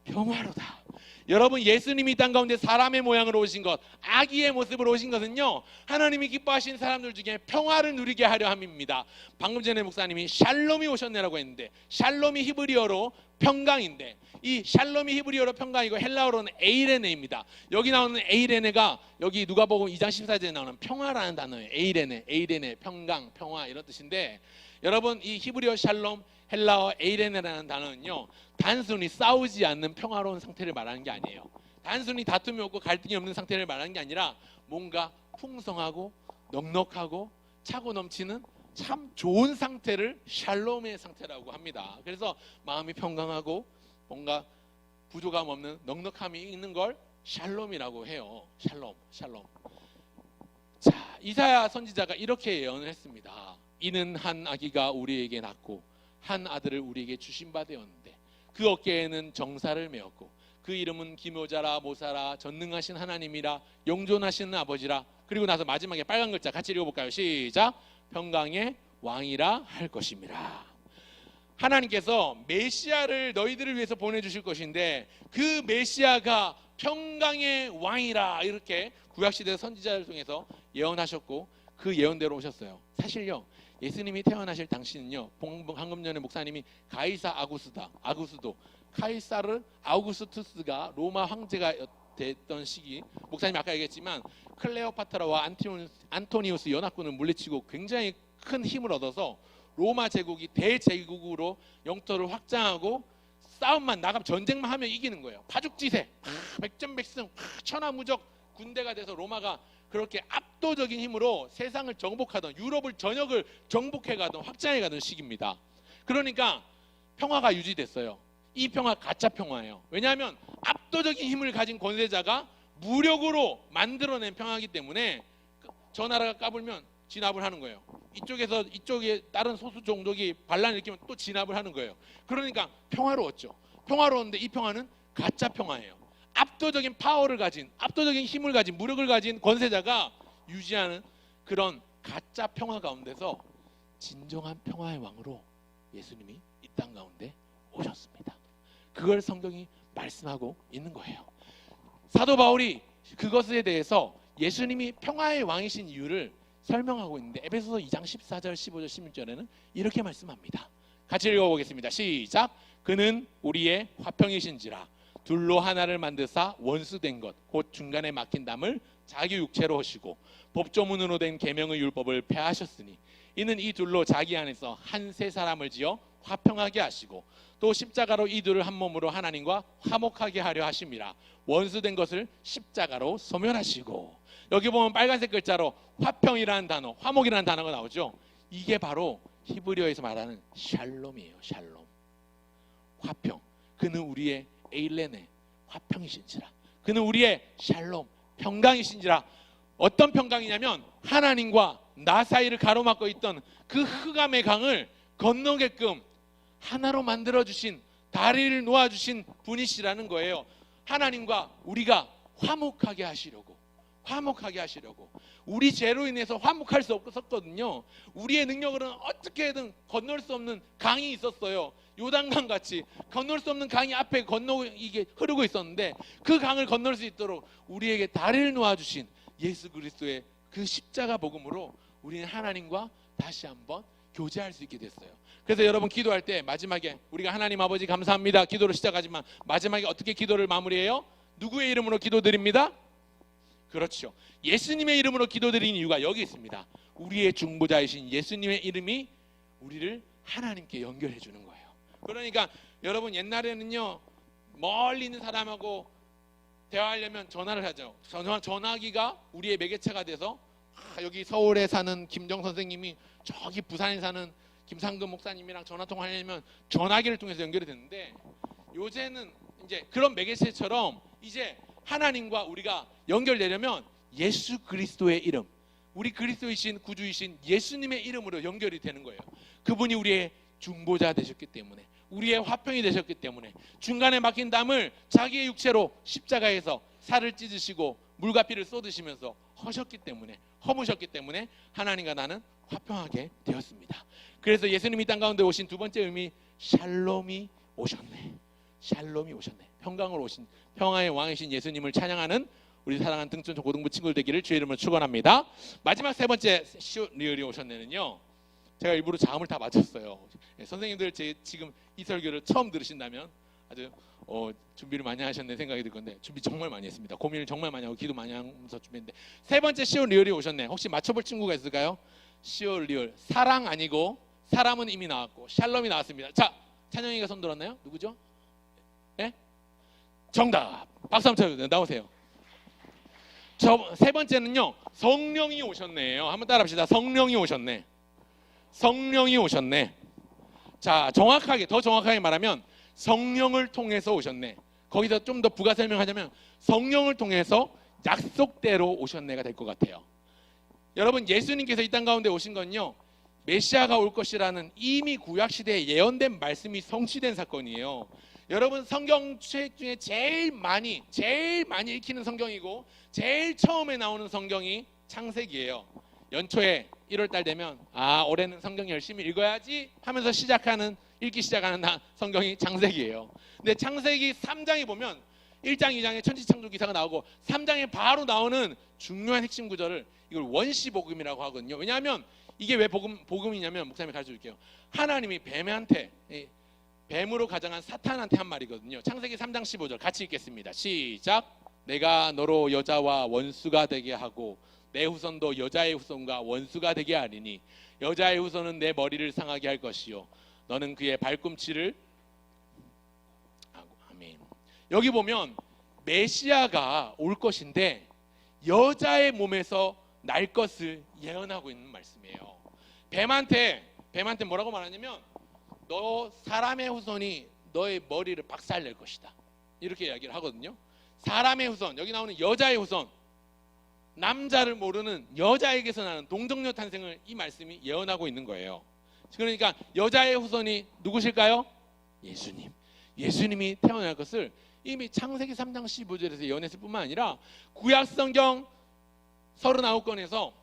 Speaker 3: 평화로다. 여러분, 예수님이 땅 가운데 사람의 모양으로 오신 것, 아기의 모습으로 오신 것은요 하나님이 기뻐하신 사람들 중에 평화를 누리게 하려 함입니다. 방금 전에 목사님이 샬롬이 오셨네라고 했는데 샬롬이 히브리어로 평강인데 이 샬롬이 히브리어로 평강이고 헬라어로는 에이레네입니다. 여기 나오는 에이레네가 여기 누가복음 2장 14절에 나오는 평화라는 단어예요. 에이레네, 평강, 평화 이런 뜻인데 여러분 이 히브리어 샬롬, 헬라어 에이레네라는 단어는요 단순히 싸우지 않는 평화로운 상태를 말하는 게 아니에요. 단순히 다툼이 없고 갈등이 없는 상태를 말하는 게 아니라 뭔가 풍성하고 넉넉하고 차고 넘치는 참 좋은 상태를 샬롬의 상태라고 합니다. 그래서 마음이 평강하고 뭔가 부족함 없는 넉넉함이 있는 걸 샬롬이라고 해요. 샬롬. 자, 이사야 선지자가 이렇게 예언을 했습니다. 이는 한 아기가 우리에게 낳고 한 아들을 우리에게 주신 바 되었는데 그 어깨에는 정사를 메었고 그 이름은 기묘자라 모사라 전능하신 하나님이라 영존하시는 아버지라. 그리고 나서 마지막에 빨간 글자 같이 읽어볼까요? 시작. 평강의 왕이라 할 것입니다. 하나님께서 메시아를 너희들을 위해서 보내주실 것인데 그 메시아가 평강의 왕이라 이렇게 구약시대 선지자를 통해서 예언하셨고 그 예언대로 오셨어요. 사실요 예수님이 태어나실 당시는요 방금 전에 목사님이 가이사 아구스도 카이사르 아우구스투스가 로마 황제가 됐던 시기, 목사님이 아까 얘기했지만 클레오파트라와 안토니우스 연합군을 물리치고 굉장히 큰 힘을 얻어서 로마 제국이 대제국으로 영토를 확장하고 싸움만 나가면 전쟁만 하면 이기는 거예요. 파죽지세, 백전백승, 천하무적 군대가 돼서 로마가 그렇게 압도적인 힘으로 세상을 정복하던, 유럽을 전역을 정복해가던, 확장해가던 시기입니다. 그러니까 평화가 유지됐어요. 이 평화 가짜 평화예요. 왜냐하면 압도적인 힘을 가진 권세자가 무력으로 만들어낸 평화이기 때문에 저 나라가 까불면 진압을 하는 거예요. 이쪽에서 이쪽에 다른 소수 종족이 반란을 일으키면 또 진압을 하는 거예요. 그러니까 평화로웠죠. 평화로운데 이 평화는 가짜 평화예요. 압도적인 파워를 가진, 압도적인 힘을 가진, 무력을 가진 권세자가 유지하는 그런 가짜 평화 가운데서 진정한 평화의 왕으로 예수님이 이 땅 가운데 오셨습니다. 그걸 성경이 말씀하고 있는 거예요. 사도 바울이 그것에 대해서 예수님이 평화의 왕이신 이유를 설명하고 있는데 에베소서 2장 14절, 15절, 16절에는 이렇게 말씀합니다. 같이 읽어보겠습니다. 시작. 그는 우리의 화평이신지라 둘로 하나를 만드사 원수된 것 곧 중간에 막힌 담을 자기 육체로 하시고 법조문으로 된 계명의 율법을 폐하셨으니 이는 이 둘로 자기 안에서 한 세 사람을 지어 화평하게 하시고 또 십자가로 이 둘을 한 몸으로 하나님과 화목하게 하려 하심이라. 원수된 것을 십자가로 소멸하시고. 여기 보면 빨간색 글자로 화평이라는 단어, 화목이라는 단어가 나오죠. 이게 바로 히브리어에서 말하는 샬롬이에요. 샬롬, 화평. 그는 우리의 에일레네, 화평이신지라. 그는 우리의 샬롬, 평강이신지라. 어떤 평강이냐면 하나님과 나 사이를 가로막고 있던 그 흑암의 강을 건너게끔 하나로 만들어주신, 다리를 놓아주신 분이시라는 거예요. 하나님과 우리가 화목하게 하시려고, 화목하게 하시려고. 우리 죄로 인해서 화목할 수 없었거든요. 우리의 능력으로는 어떻게든 건널 수 없는 강이 있었어요. 요단강 같이 건널 수 없는 강이 앞에 이게 흐르고 있었는데 그 강을 건널 수 있도록 우리에게 다리를 놓아주신 예수 그리스도의 그 십자가 복음으로 우리는 하나님과 다시 한번 교제할 수 있게 됐어요. 그래서 여러분 기도할 때 마지막에 우리가 하나님 아버지 감사합니다 기도로 시작하지만 마지막에 어떻게 기도를 마무리해요? 누구의 이름으로 기도드립니다? 그렇죠. 예수님의 이름으로 기도드리는 이유가 여기 있습니다. 우리의 중보자이신 예수님의 이름이 우리를 하나님께 연결해 주는 거예요. 그러니까 여러분 옛날에는요 멀리 있는 사람하고 대화하려면 전화를 하죠. 전화기가 우리의 매개체가 돼서 여기 서울에 사는 김정 선생님이 저기 부산에 사는 김상근 목사님이랑 전화통화하려면 전화기를 통해서 연결이 됐는데 요새는 이제 그런 매개체처럼 이제 하나님과 우리가 연결되려면 예수 그리스도의 이름, 우리 그리스도이신 구주이신 예수님의 이름으로 연결이 되는 거예요. 그분이 우리의 중보자 되셨기 때문에, 우리의 화평이 되셨기 때문에, 중간에 막힌 담을 자기의 육체로 십자가에서 살을 찢으시고 물과 피를 쏟으시면서 허무셨기 때문에 하나님과 나는 화평하게 되었습니다. 그래서 예수님이 땅 가운데 오신 두 번째 의미, 샬롬이 오셨네. 샬롬이 오셨네. 평강으로 오신 평화의 왕이신 예수님을 찬양하는 우리 사랑하는 등촌 고등부 친구들 되기를 주의 이름으로 축원합니다. 마지막 세 번째 시오리얼이 오셨네는요. 제가 일부러 자음을 다 맞췄어요. 선생님들 지금 이 설교를 처음 들으신다면 아주 준비를 많이 하셨네 생각이 들 건데 준비 정말 많이 했습니다. 고민을 정말 많이 하고 기도 많이 하면서 준비했는데 세 번째 시오리얼이 오셨네. 혹시 맞춰볼 친구가 있을까요? 시오리얼, 사랑 아니고 사람은 이미 나왔고 샬롬이 나왔습니다. 자, 찬영이가 손 들었나요? 누구죠? 예? 정답. 박수 한번 쳐주세요. 나오세요. 세 번째는요 성령이 오셨네요. 한번 따라합시다. 성령이 오셨네. 성령이 오셨네. 자, 더 정확하게 말하면 성령을 통해서 오셨네. 거기서 좀 더 부가 설명하자면 성령을 통해서 약속대로 오셨네가 될 것 같아요. 여러분 예수님께서 이 땅 가운데 오신 건요 메시아가 올 것이라는 이미 구약시대에 예언된 말씀이 성취된 사건이에요. 여러분 성경책 중에 제일 많이 읽히는 성경이고 제일 처음에 나오는 성경이 창세기예요. 연초에 1월달 되면 올해는 성경 열심히 읽어야지 하면서 읽기 시작하는 성경이 창세기예요. 근데 창세기 3장에 보면 1장, 2장에 천지창조 기사가 나오고 3장에 바로 나오는 중요한 핵심 구절을 이걸 원시복음이라고 하거든요. 왜냐하면 이게 왜 복음이냐면 목사님이 가르쳐 줄게요. 하나님이 뱀으로 가장한 사탄한테 한 말이거든요. 창세기 3장 15절 같이 읽겠습니다. 시작. 내가 너로 여자와 원수가 되게 하고 내 후손도 여자의 후손과 원수가 되게 하리니 여자의 후손은 내 머리를 상하게 할 것이요 너는 그의 발꿈치를 여기 보면 메시아가 올 것인데 여자의 몸에서 날 것을 예언하고 있는 말씀이에요. 뱀한테 뭐라고 말하냐면 너 사람의 후손이 너의 머리를 박살낼 것이다, 이렇게 이야기를 하거든요. 사람의 후손, 여기 나오는 여자의 후손, 남자를 모르는 여자에게서 나는 동정녀 탄생을 이 말씀이 예언하고 있는 거예요. 그러니까 여자의 후손이 누구실까요? 예수님. 예수님이 태어날 것을 이미 창세기 3장 15절에서 예언했을 뿐만 아니라 구약 성경 39권에서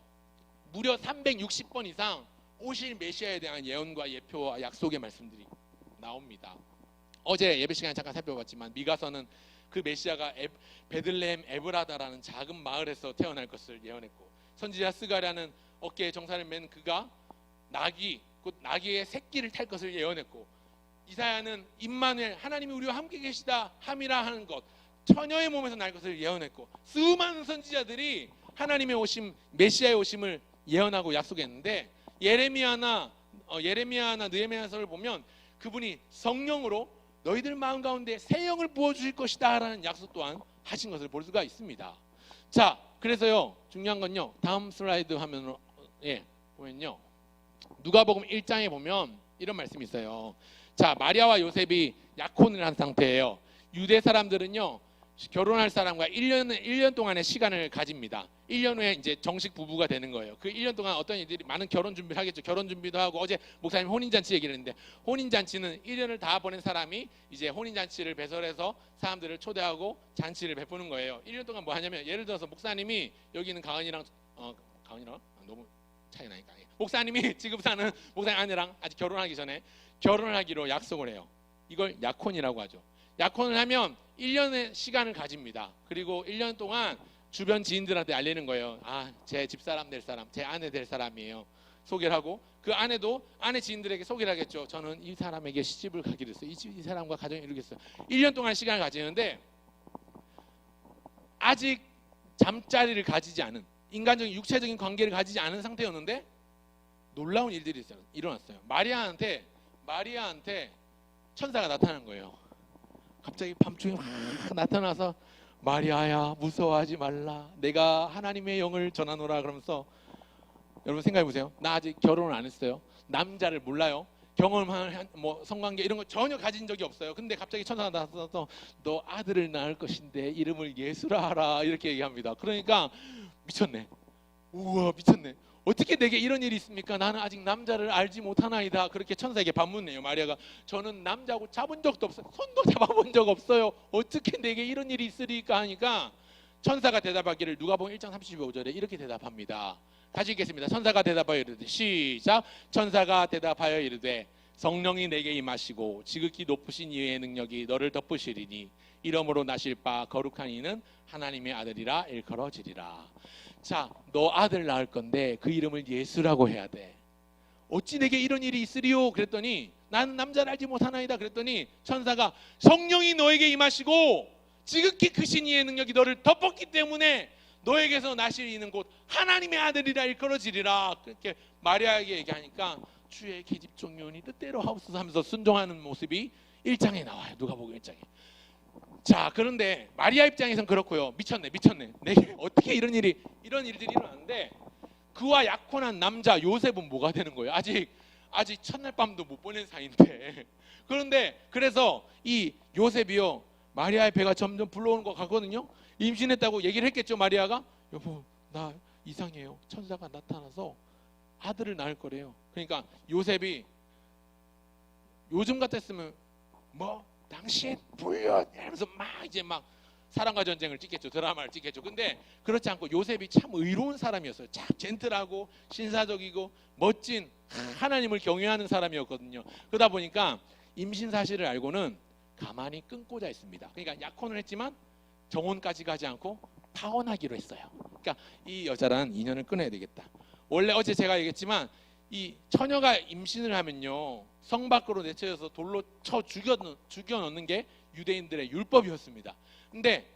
Speaker 3: 무려 360번 이상 오실 메시아에 대한 예언과 예표와 약속의 말씀들이 나옵니다. 어제 예배 시간에 잠깐 살펴봤지만 미가서는 그 메시아가 베들레헴 에브라다라는 작은 마을에서 태어날 것을 예언했고, 선지자 스가랴는 어깨에 정사를 맨 그가 나귀, 곧 나귀의 새끼를 탈 것을 예언했고, 이사야는 임마누엘, 하나님이 우리와 함께 계시다 함이라 하는 것, 처녀의 몸에서 날 것을 예언했고, 수많은 선지자들이 하나님의 오심, 메시아의 오심을 예언하고 약속했는데, 예레미야나 느헤미야서를 보면 그분이 성령으로 너희들 마음 가운데 새 영을 부어주실 것이다 라는 약속 또한 하신 것을 볼 수가 있습니다. 자, 그래서요, 중요한 건요, 다음 슬라이드 화면으로 보면요, 누가복음 1장에 보면 이런 말씀이 있어요. 자, 마리아와 요셉이 약혼을 한 상태예요. 유대 사람들은요, 결혼할 사람과 1년 동안의 시간을 가집니다. 1년 후에 이제 정식 부부가 되는 거예요. 그 1년 동안 어떤 이들이 많은 결혼 준비를 하겠죠. 결혼 준비도 하고, 어제 목사님 혼인잔치 얘기를 했는데, 혼인잔치는 1년을 다 보낸 사람이 이제 혼인잔치를 배설해서 사람들을 초대하고 잔치를 베푸는 거예요. 1년 동안 뭐 하냐면, 예를 들어서 목사님이 여기 있는 가은이랑 너무 차이 나니까, 목사님이 지금 사는 목사님 아내랑 아직 결혼하기 전에 결혼을 하기로 약속을 해요. 이걸 약혼이라고 하죠. 약혼을 하면 1년의 시간을 가집니다. 그리고 1년 동안 주변 지인들한테 알리는 거예요. 아, 제 집사람 될 사람, 제 아내 될 사람이에요. 소개를 하고, 그 아내도 아내 지인들에게 소개를 하겠죠. 저는 이 사람에게 시집을 가기로 했어요. 이 사람과 가정을 이루겠어요. 1년 동안 시간을 가지는데, 아직 잠자리를 가지지 않은, 인간적인 육체적인 관계를 가지지 않은 상태였는데 놀라운 일들이 일어났어요. 마리아한테 천사가 나타난 거예요. 갑자기 밤중에 막 나타나서, 마리아야, 무서워하지 말라, 내가 하나님의 영을 전하노라 그러면서, 여러분 생각해 보세요. 나 아직 결혼을 안 했어요. 남자를 몰라요. 경험한 뭐 성관계 이런 거 전혀 가진 적이 없어요. 근데 갑자기 천사가 나타나서 너 아들을 낳을 것인데 이름을 예수라 하라, 이렇게 얘기합니다. 그러니까 미쳤네. 우와, 미쳤네. 어떻게 내게 이런 일이 있습니까? 나는 아직 남자를 알지 못하나이다. 그렇게 천사에게 반문해요. 마리아가, 저는 남자하고 잡은 적도 없어요. 손도 잡아본 적 없어요. 어떻게 내게 이런 일이 있으리까 하니까, 천사가 대답하기를 누가복음 1장 35절에 이렇게 대답합니다. 다시 읽겠습니다. 천사가 대답하여 이르되, 시작. 천사가 대답하여 이르되, 성령이 내게 임하시고 지극히 높으신 이의 능력이 너를 덮으시리니 이러므로 나실 바 거룩한 이는 하나님의 아들이라 일컬어지리라. 자, 너 아들 낳을 건데 그 이름을 예수라고 해야 돼. 어찌 내게 이런 일이 있으리요? 그랬더니, 나는 남자를 알지 못하나이다. 그랬더니 천사가, 성령이 너에게 임하시고 지극히 크신 이의 능력이 너를 덮었기 때문에 너에게서 나실 이는 곧 하나님의 아들이라 일컬어지리라. 그렇게 마리아에게 얘기하니까, 주의 계집 종려니 뜻대로 하옵소서 하면서 순종하는 모습이 1장에 나와요. 누가복음 1장에. 자, 그런데 마리아 입장에선 그렇고요. 미쳤네. 내게 어떻게 이런 일들이 일어났는데, 그와 약혼한 남자 요셉은 뭐가 되는 거예요? 아직 첫날 밤도 못 보낸 사이인데. 그런데 그래서 이 요셉이요, 마리아의 배가 점점 불러오는 것 같거든요. 임신했다고 얘기를 했겠죠. 마리아가, 여보, 나 이상해요. 천사가 나타나서 아들을 낳을 거래요. 그러니까 요셉이 요즘 같았으면 뭐 당시에 불륜 이러면서 막 사랑과 전쟁을 찍겠죠. 드라마를 찍겠죠. 근데 그렇지 않고 요셉이 참 의로운 사람이었어요. 참 젠틀하고 신사적이고 멋진 하나님을 경외하는 사람이었거든요. 그러다 보니까 임신 사실을 알고는 가만히 끊고자 했습니다. 그러니까 약혼을 했지만 정혼까지 가지 않고 파혼하기로 했어요. 그러니까 이 여자랑 인연을 끊어야 되겠다. 원래 어제 제가 얘기했지만, 이 처녀가 임신을 하면요, 성 밖으로 내쳐져서 돌로 쳐 죽여 넣는 게 유대인들의 율법이었습니다. 근데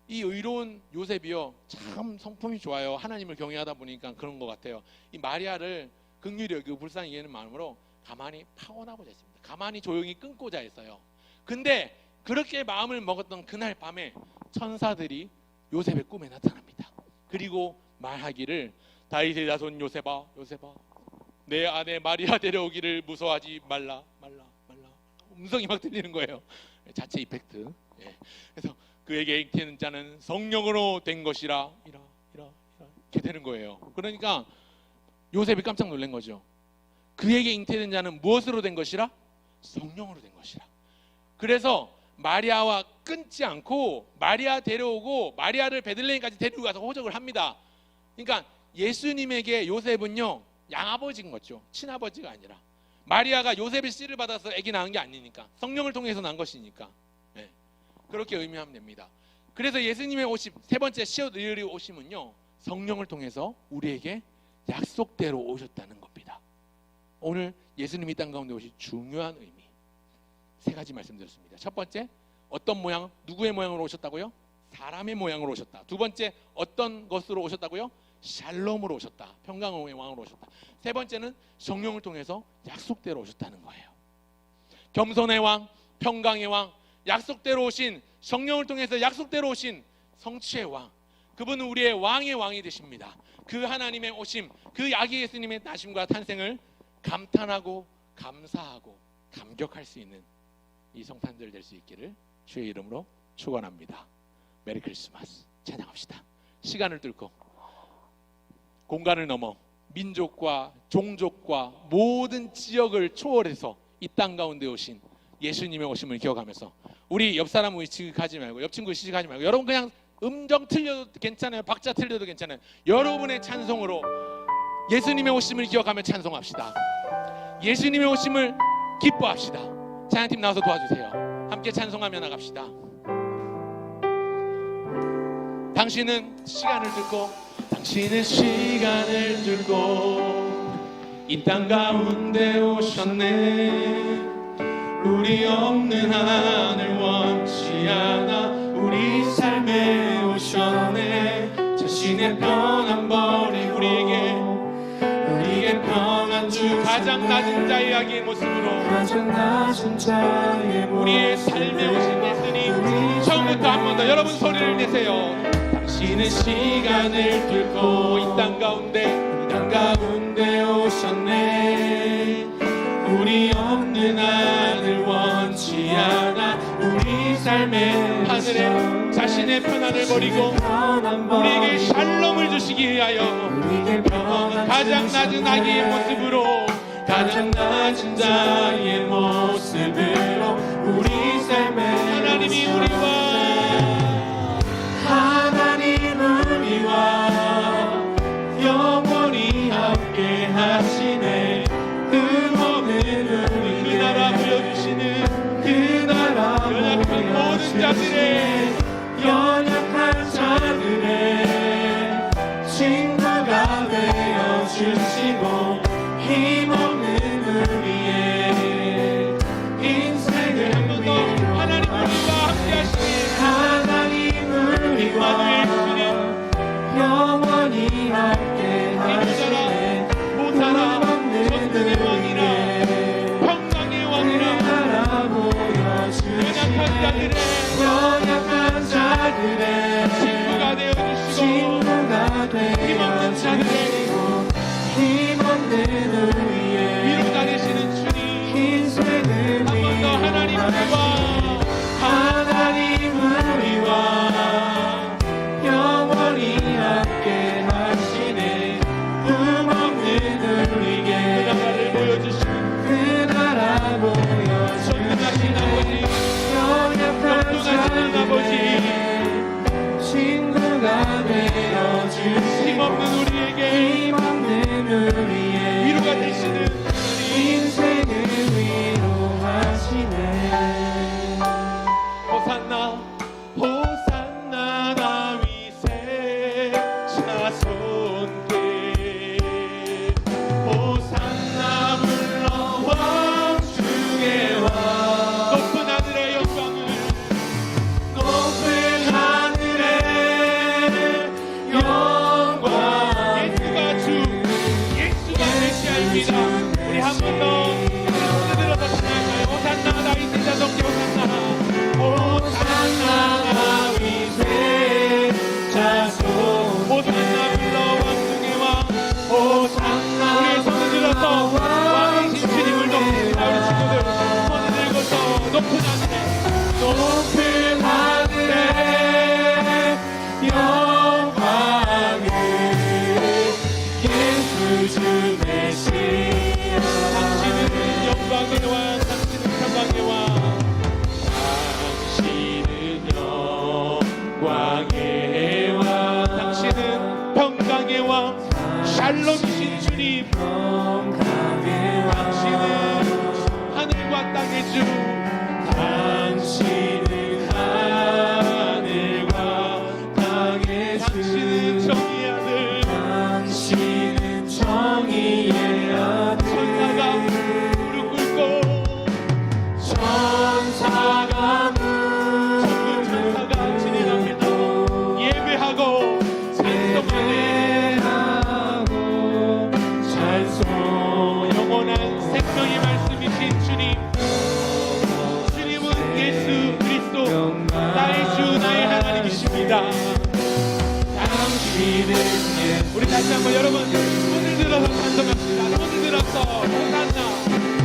Speaker 3: 이 의로운 요셉이요, 참 성품이 좋아요. 하나님을 경외하다 보니까 그런 것 같아요. 이 마리아를 긍휼히 여기고 불쌍히 여기는 마음으로 가만히 파혼하고자 했습니다. 가만히 조용히 끊고자 했어요. 근데 그렇게 마음을 먹었던 그날 밤에 천사들이 요셉의 꿈에 나타납니다. 그리고 말하기를 다윗의 자손 요셉아 요셉아 내 아내 마리아 데려오기를 무서워하지 말라. 음성이 막 들리는 거예요. 자체 이펙트. 예. 그래서 그에게 잉태는 자는 성령으로 된 것이라 이렇게 되는 거예요. 그러니까 요셉이 깜짝 놀란 거죠. 그에게 잉태된 자는 무엇으로 된 것이라? 성령으로 된 것이라. 그래서 마리아와 끊지 않고 마리아 데려오고 마리아를 베들레헴까지 데리고 가서 호적을 합니다. 그러니까 예수님에게 요셉은요 양아버지인 거죠. 친아버지가 아니라. 마리아가 요셉의 씨를 받아서 아기 낳은 게 아니니까, 성령을 통해서 난 것이니까. 네. 그렇게 의미하면 됩니다. 그래서 예수님의 오심, 세 번째 시옷의리 오심은요 성령을 통해서 우리에게 약속대로 오셨다는 겁니다. 오늘 예수님이 땅 가운데 오신 중요한 의미 세 가지 말씀드렸습니다. 첫 번째, 어떤 모양, 누구의 모양으로 오셨다고요? 사람의 모양으로 오셨다. 두 번째, 어떤 것으로 오셨다고요? 샬롬으로 오셨다. 평강의 왕으로 오셨다. 세 번째는 성령을 통해서 약속대로 오셨다는 거예요. 겸손의 왕, 평강의 왕, 약속대로 오신, 성령을 통해서 약속대로 오신 성취의 왕, 그분은 우리의 왕의 왕이 되십니다. 그 하나님의 오심, 그 아기 예수님의 나심과 탄생을 감탄하고 감사하고 감격할 수 있는 이 성탄절 될 수 있기를 주의 이름으로 축원합니다. 메리 크리스마스. 찬양합시다. 시간을 뚫고 공간을 넘어 민족과 종족과 모든 지역을 초월해서 이 땅 가운데 오신 예수님의 오심을 기억하면서 우리 옆 사람 의식하지 말고, 옆 친구 의식하지 말고, 여러분 그냥 음정 틀려도 괜찮아요. 박자 틀려도 괜찮아요. 여러분의 찬송으로 예수님의 오심을 기억하며 찬송합시다. 예수님의 오심을 기뻐합시다. 찬양팀 나와서 도와주세요. 함께 찬송하며 나갑시다. 당신은 시간을 뚫고, 당신은 시간을 뚫고 이 땅 가운데 오셨네. 우리 없는 하늘 원치 않아 우리 삶에 오셨네. 자신의 편한 벌이 우리에게 평안 주 가장 낮은 자의 아기의 모습으로 우리의 삶에 오신 예수님, 처음부터 한 번 더 여러분 소리를 내세요. 당신은 시간을 뚫고 이 땅 가운데 오셨네. 우리 없는 하늘 원치 않아 우리 삶의 하늘에 자신의 편안을 버리고 우리에게 샬롬을 주시기 위하여 가장 낮은 아기의 모습으로, 가장 낮은 자의 모습으로 우리 삶의 하나님이 우리와 영원히 함께 하시네. 흠없는 우리 그 나라 보여주시는, 그 나라 연약한 모든 자들의 친구가 되어주시고 힘없는 우리의 인생을 한 번 더 하나님 우리와 함께 하시니, 하나님 우리와 영원히 함께 하시네. 모사라 전능의 왕이라 평강의 왕이라 연약한 자들의 친구가 되어주시고 힘없는 우리의 위로 다니시는 주님, 한 번 더 하나님 우리와 영원히 함께 하시네. 흠없는 우리에게 그 나라를 보여주시는, 그 나라 보여주시는 전능하신 아버지, 연약한
Speaker 2: 당신은 하늘과 땅의
Speaker 3: 당신은
Speaker 2: 주,
Speaker 3: 정의의 아들,
Speaker 2: 당신은 정의의 아들,
Speaker 3: 천사가 무릎 꿇고
Speaker 2: 천사가
Speaker 3: 천군 천사가 주님 앞에서 예배하고 찬송하네.
Speaker 2: 찬송
Speaker 3: 영원한 생명의 말씀이신 주님, 주님은 예수 그리스도 나의 주 나의 하나님이십니다.
Speaker 2: 당신은
Speaker 3: 우리 다시 한번 여러분 손을 들어서 찬송합니다. 손을 들어서 호산나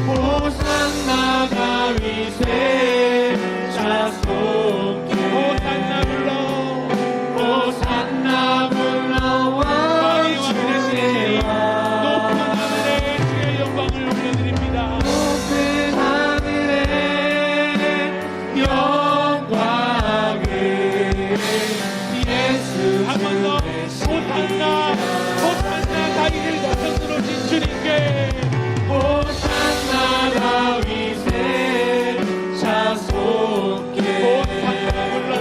Speaker 2: 호산나 다윗의 자손께
Speaker 3: 호산나 불러
Speaker 2: 호산나 불러
Speaker 3: 왕이와 되시니
Speaker 2: 왕주와
Speaker 3: 높은 하늘에 주의 영광을 올려드립니다.
Speaker 2: 높은 하늘의 영광을 예수
Speaker 3: 한 번 더 호산나 호산나 다윗의 자손으로 진 주님께
Speaker 2: 호산나 다윗의 자손께
Speaker 3: 호산나 불러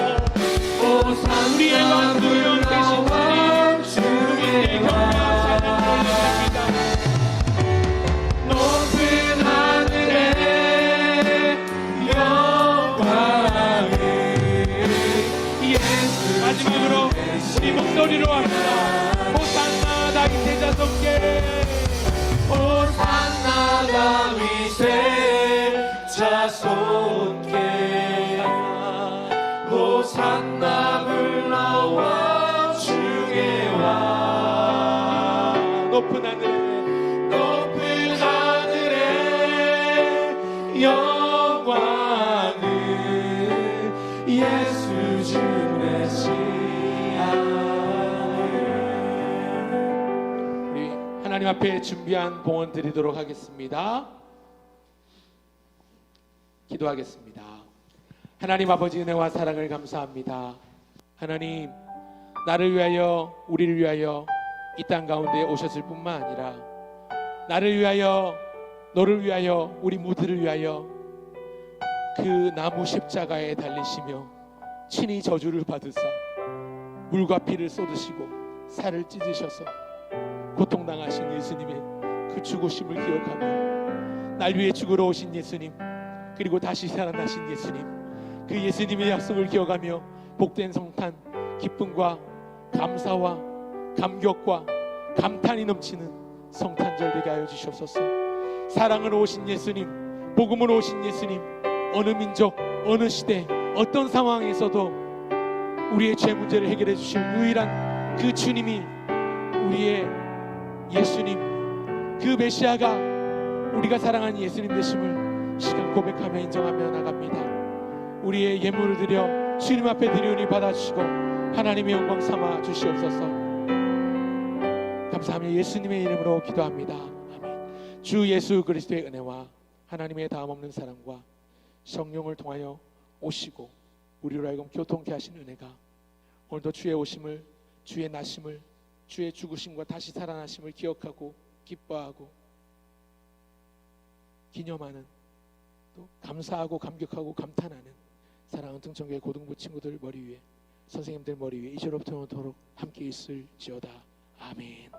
Speaker 3: 우리의
Speaker 2: 호산나
Speaker 3: 왕 주여 되신
Speaker 2: 불러
Speaker 3: 주님
Speaker 2: 왕주의
Speaker 3: 주님께 경배와 찬양을 올려드립니다.
Speaker 2: 높은 하늘의 영광을 예수
Speaker 3: 마지막으로 우리 목소리로 합니다. 호산나 다윗의 자손께
Speaker 2: 호산나 다윗의 자손께 호산나 불러 왕주의 왕
Speaker 3: 높은 하늘에
Speaker 2: 높은 하늘의 영광을 예수 주 메시아.
Speaker 3: 우리 하나님 앞에 준비한 봉헌 드리도록 하겠습니다. 기도하겠습니다. 하나님 아버지 은혜와 사랑을 감사합니다. 하나님, 나를 위하여 우리를 위하여 이 땅 가운데 오셨을 뿐만 아니라 나를 위하여 너를 위하여 우리 모두를 위하여 그 나무 십자가에 달리시며 친히 저주를 받으사 물과 피를 쏟으시고 살을 찢으셔서 고통당하신 예수님의 그 죽으심을 기억하며 날 위해 죽으러 오신 예수님, 그리고 다시 살아나신 예수님, 그 예수님의 약속을 기억하며 복된 성탄, 기쁨과 감사와 감격과 감탄이 넘치는 성탄절 되게 하여 주시옵소서. 사랑으로 오신 예수님, 복음으로 오신 예수님, 어느 민족, 어느 시대, 어떤 상황에서도 우리의 죄 문제를 해결해 주실 유일한 그 주님이 우리의 예수님, 그 메시아가 우리가 사랑하는 예수님 되심을 시간 고백하며 인정하며 나갑니다. 우리의 예물을 드려 주님 앞에 드리오니 받아주시고 하나님의 영광 삼아 주시옵소서. 감사하며 예수님의 이름으로 기도합니다. 아멘. 주 예수 그리스도의 은혜와 하나님의 다함없는 사랑과 성령을 통하여 오시고 우리로 하여금 교통케 하신 은혜가 오늘도 주의 오심을, 주의 나심을, 주의 죽으심과 다시 살아나심을 기억하고 기뻐하고 기념하는, 또 감사하고 감격하고 감탄하는 사랑하는 등천교회 고등부 친구들 머리 위에, 선생님들 머리 위에 이제로부터 영원토록 함께 있을지어다. 아멘.